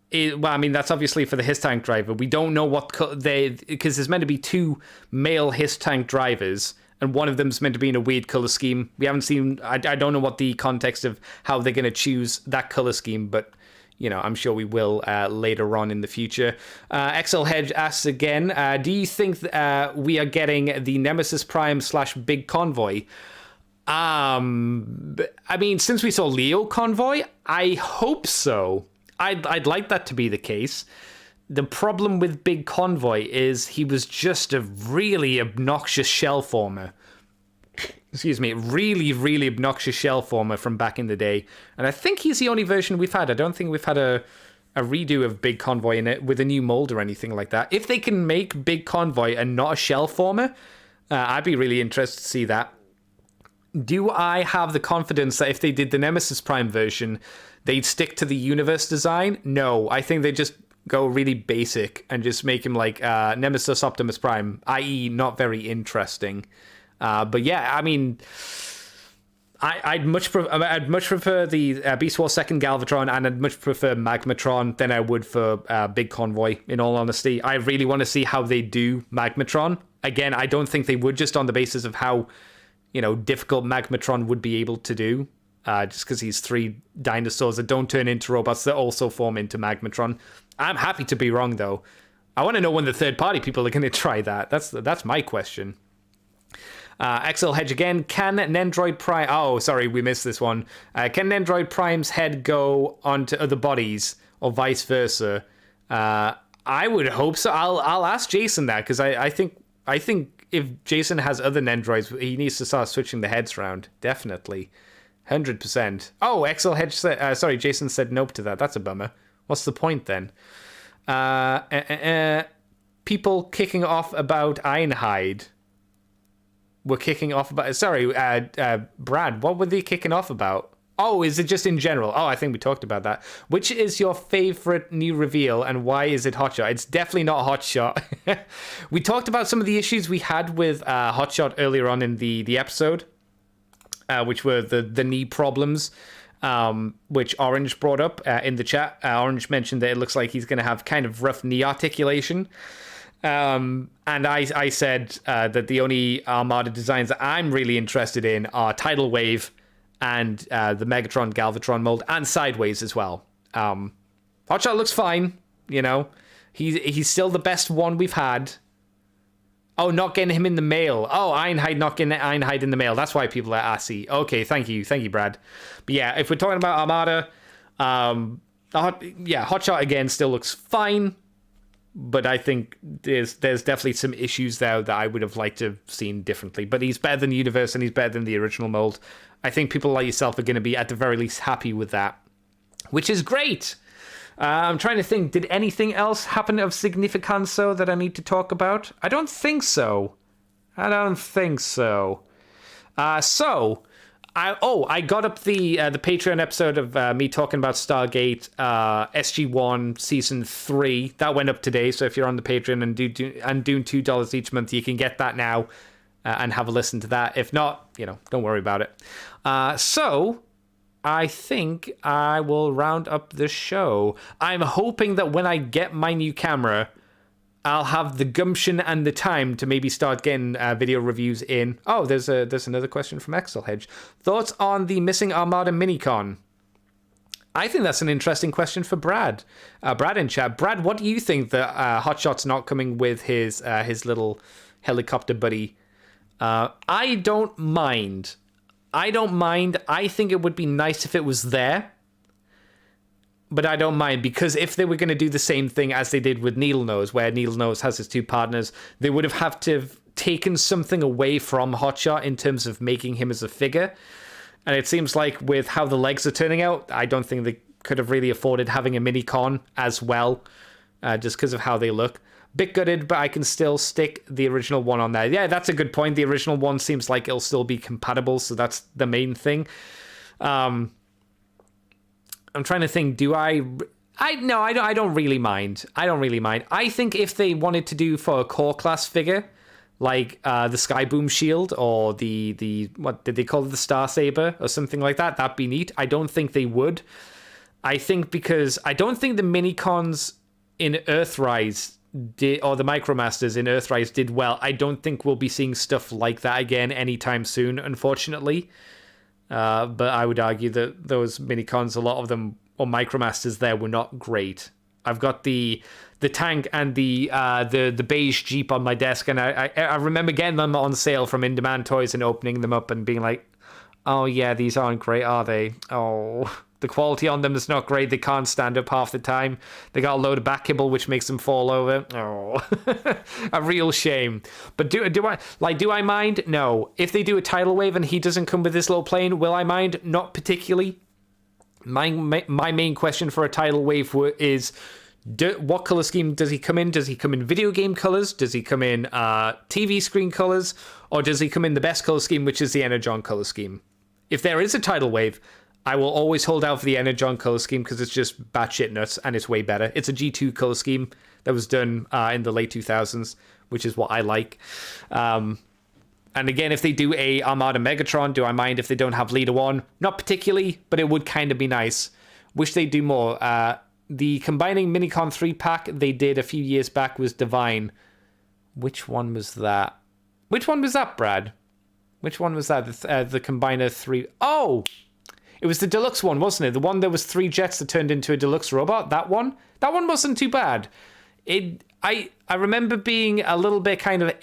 that's obviously for the HISS tank driver. We don't know what... because there's meant to be 2 male HISS tank drivers, and one of them's meant to be in a weird color scheme. We haven't seen... I don't know what the context of how they're going to choose that color scheme, but... I'm sure we will later on in the future. XL Hedge asks again, do you think we are getting the Nemesis Prime / Big Convoy? Since we saw Leo Convoy, I hope so. I'd like that to be the case. The problem with Big Convoy is he was just a really obnoxious shell former. Excuse me, really, really obnoxious shell former from back in the day. And I think he's the only version we've had. I don't think we've had a redo of Big Convoy in it with a new mold or anything like that. If they can make Big Convoy and not a shell former, I'd be really interested to see that. Do I have the confidence that if they did the Nemesis Prime version, they'd stick to the universe design? No, I think they just go really basic and just make him like Nemesis Optimus Prime, i.e. not very interesting. But yeah, I'd much prefer the Beast Wars 2nd Galvatron, and I'd much prefer Magmatron than I would for Big Convoy, in all honesty. I really want to see how they do Magmatron. Again, I don't think they would, just on the basis of how, difficult Magmatron would be able to do. Just because he's 3 dinosaurs that don't turn into robots that also form into Magmatron. I'm happy to be wrong, though. I want to know when the third-party people are going to try that. That's my question. XL Hedge again. Can Nendroid Prime... Oh, sorry, we missed this one. Can Nendroid Prime's head go onto other bodies or vice versa? I would hope so. I'll ask Jason that, because I think if Jason has other Nendroids, he needs to start switching the heads around. Definitely. 100%. Oh, XL Hedge said... sorry, Jason said nope to that. That's a bummer. What's the point then? People kicking off about Ironhide. We're kicking off about... Sorry, Brad, what were they kicking off about? Oh, is it just in general? Oh, I think we talked about that. Which is your favorite new reveal, and why is it Hotshot? It's definitely not Hotshot. We talked about some of the issues we had with Hotshot earlier on in the episode, which were the knee problems, which Orange brought up in the chat. Orange mentioned that it looks like he's going to have kind of rough knee articulation. And I said that the only Armada designs that I'm really interested in are Tidal Wave and the Megatron Galvatron mold, and Sideways as well. Hotshot looks fine, He's still the best one we've had. Oh, not getting him in the mail. Oh, Ironhide not getting Ironhide in the mail. That's why people are assy. Okay, thank you, Brad. But yeah, if we're talking about Armada, Hotshot again still looks fine. But I think there's definitely some issues there that I would have liked to have seen differently. But he's better than the universe, and he's better than the original mold. I think people like yourself are going to be, at the very least, happy with that, which is great. I'm trying to think, did anything else happen of significance that I need to talk about? I don't think so. So, I got up the Patreon episode of me talking about Stargate SG1 Season 3. That went up today, so if you're on the Patreon and doing $2 each month, you can get that now and have a listen to that. If not, don't worry about it. So I think I will round up the show. I'm hoping that when I get my new camera, I'll have the gumption and the time to maybe start getting video reviews in. Oh, there's another question from Exelhedge. Thoughts on the missing Armada minicon? I think that's an interesting question for Brad. Brad in chat. Brad, what do you think that Hotshot's not coming with his little helicopter buddy? I don't mind. I think it would be nice if it was there. But I don't mind, because if they were going to do the same thing as they did with Needlenose, where Needlenose has his two partners, they would have to have taken something away from Hotshot in terms of making him as a figure. And it seems like with how the legs are turning out, I don't think they could have really afforded having a mini-con as well, just because of how they look. Bit gutted, but I can still stick the original one on there. Yeah, that's a good point. The original one seems like it'll still be compatible, so that's the main thing. I'm trying to think, I don't really mind. I think if they wanted to do for a core class figure, like the Skyboom shield or the what did they call it, the Star Saber or something like that, that'd be neat. I don't think they would. I think because I don't think the minicons in Earthrise or the Micromasters in Earthrise did well. I don't think we'll be seeing stuff like that again anytime soon, unfortunately. But I would argue that those minicons, a lot of them, or Micromasters there, were not great. I've got the tank and the beige Jeep on my desk, and I remember getting them on sale from In Demand Toys and opening them up and being like, oh yeah, these aren't great, are they? Oh, the quality on them is not great. They can't stand up half the time. They got a load of back kibble which makes them fall over. Oh, a real shame. But do I mind? No. If they do a tidal wave and he doesn't come with this little plane, will I mind? Not particularly. My main question for a tidal wave is, what color scheme does he come in? Does he come in video game colors? Does he come in TV screen colors? Or does he come in the best color scheme, which is the Energon color scheme? If there is a tidal wave, I will always hold out for the Energon color scheme because it's just batshit nuts and it's way better. It's a G2 color scheme that was done in the late 2000s, which is what I like. And again, if they do a Armada Megatron, do I mind if they don't have Leader 1? Not particularly, but it would kind of be nice. Wish they'd do more. The combining Minicon 3-pack they did a few years back was divine. Which one was that? Which one was that, Brad? Which one was that? The Combiner 3... Oh! It was the deluxe one, wasn't it? The one that was 3 jets that turned into a deluxe robot? That one? That one wasn't too bad. I remember being a little bit kind of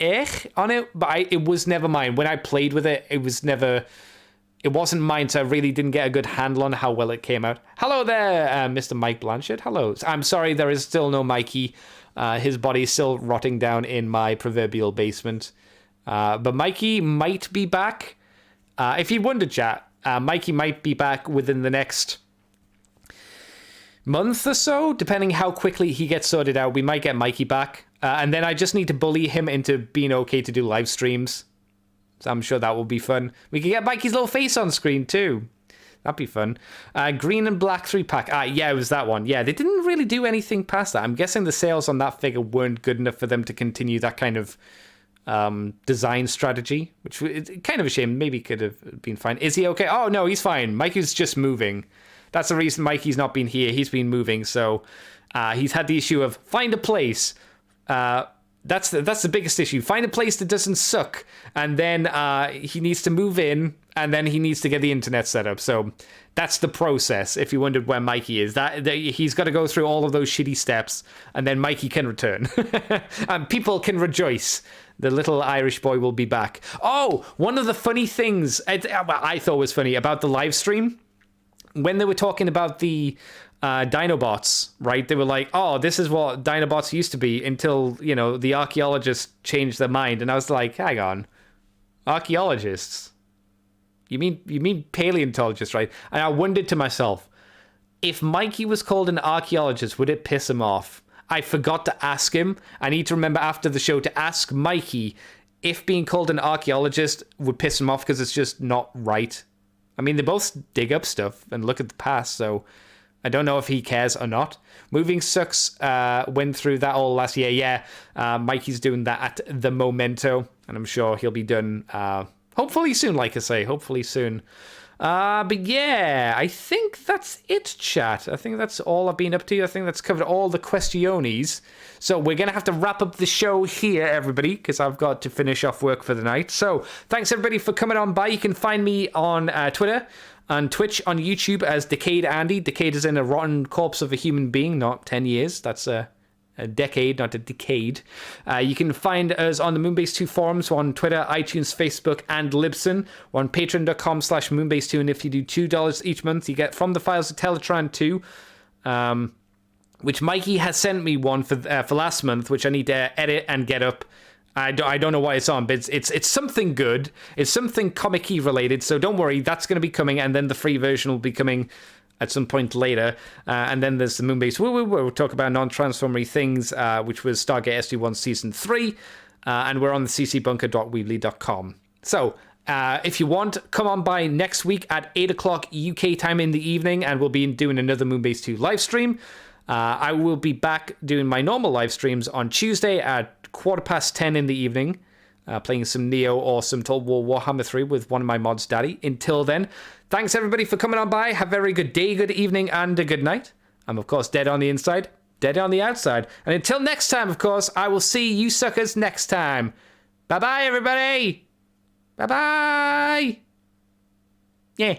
on it, but it was never mine. When I played with it, it wasn't mine, so I really didn't get a good handle on how well it came out. Hello there, Mr. Mike Blanchard. Hello. I'm sorry, there is still no Mikey. His body is still rotting down in my proverbial basement. But Mikey might be back. If you wonder, chat, Mikey might be back within the next month or so, depending how quickly he gets sorted out. We might get Mikey back. And then I just need to bully him into being okay to do live streams. So I'm sure that will be fun. We can get Mikey's little face on screen too. That'd be fun. Green and black 3-pack. Yeah, it was that one. Yeah, they didn't really do anything past that. I'm guessing the sales on that figure weren't good enough for them to continue that kind of design strategy, which is kind of a shame. Maybe could have been fine. Is he okay? Oh, no, he's fine. Mikey's just moving. That's the reason Mikey's not been here. He's been moving, so he's had the issue of find a place. That's the biggest issue. Find a place that doesn't suck, and then he needs to move in, and then he needs to get the internet set up. So that's the process. If you wondered where Mikey is, that he's got to go through all of those shitty steps, and then Mikey can return, and people can rejoice. The little Irish boy will be back. Oh, one of the funny things I thought was funny about the live stream, when they were talking about the Dinobots, right? They were like, oh, this is what Dinobots used to be until, the archaeologists changed their mind. And I was like, hang on. Archaeologists? You mean paleontologists, right? And I wondered to myself, if Mikey was called an archaeologist, would it piss him off? I forgot to ask him. I need to remember after the show to ask Mikey if being called an archaeologist would piss him off because it's just not right. I mean, they both dig up stuff and look at the past, so I don't know if he cares or not. Moving Sucks went through that all last year. Yeah, Mikey's doing that at the Momento, and I'm sure he'll be done hopefully soon, like I say, hopefully soon. But yeah, I think that's it, chat. I think that's all I've been up to. I think that's covered all the questiones. So we're going to have to wrap up the show here, everybody, because I've got to finish off work for the night. So thanks, everybody, for coming on by. You can find me on Twitter, on Twitch, on YouTube as Decade Andy. Decade is in a rotten corpse of a human being, not 10 years. That's a decade, not a decade. You can find us on the Moonbase 2 forums on Twitter, iTunes, Facebook, and Libsyn. We're on patreon.com/Moonbase2, and if you do $2 each month, you get From the Files of Teletran 2, which Mikey has sent me one for last month, which I need to edit and get up. I don't know why it's on, but it's something good. It's something comic-y related, so don't worry, that's going to be coming, and then the free version will be coming at some point later. And then there's the Moonbase Woo Woo, where we'll talk about non-transformery things, which was Stargate SG-1 Season 3. And we're on the ccbunker.weebly.com. So, if you want, come on by next week at 8 o'clock UK time in the evening, and we'll be doing another Moonbase 2 live stream. I will be back doing my normal live streams on Tuesday at 10:15 in the evening, playing some Neo or some Total War Warhammer 3 with one of my mods, Daddy. Until then, thanks everybody for coming on by. Have a very good day, good evening, and a good night. I'm, of course, dead on the inside, dead on the outside. And until next time, of course, I will see you suckers next time. Bye-bye, everybody. Bye-bye. Yeah.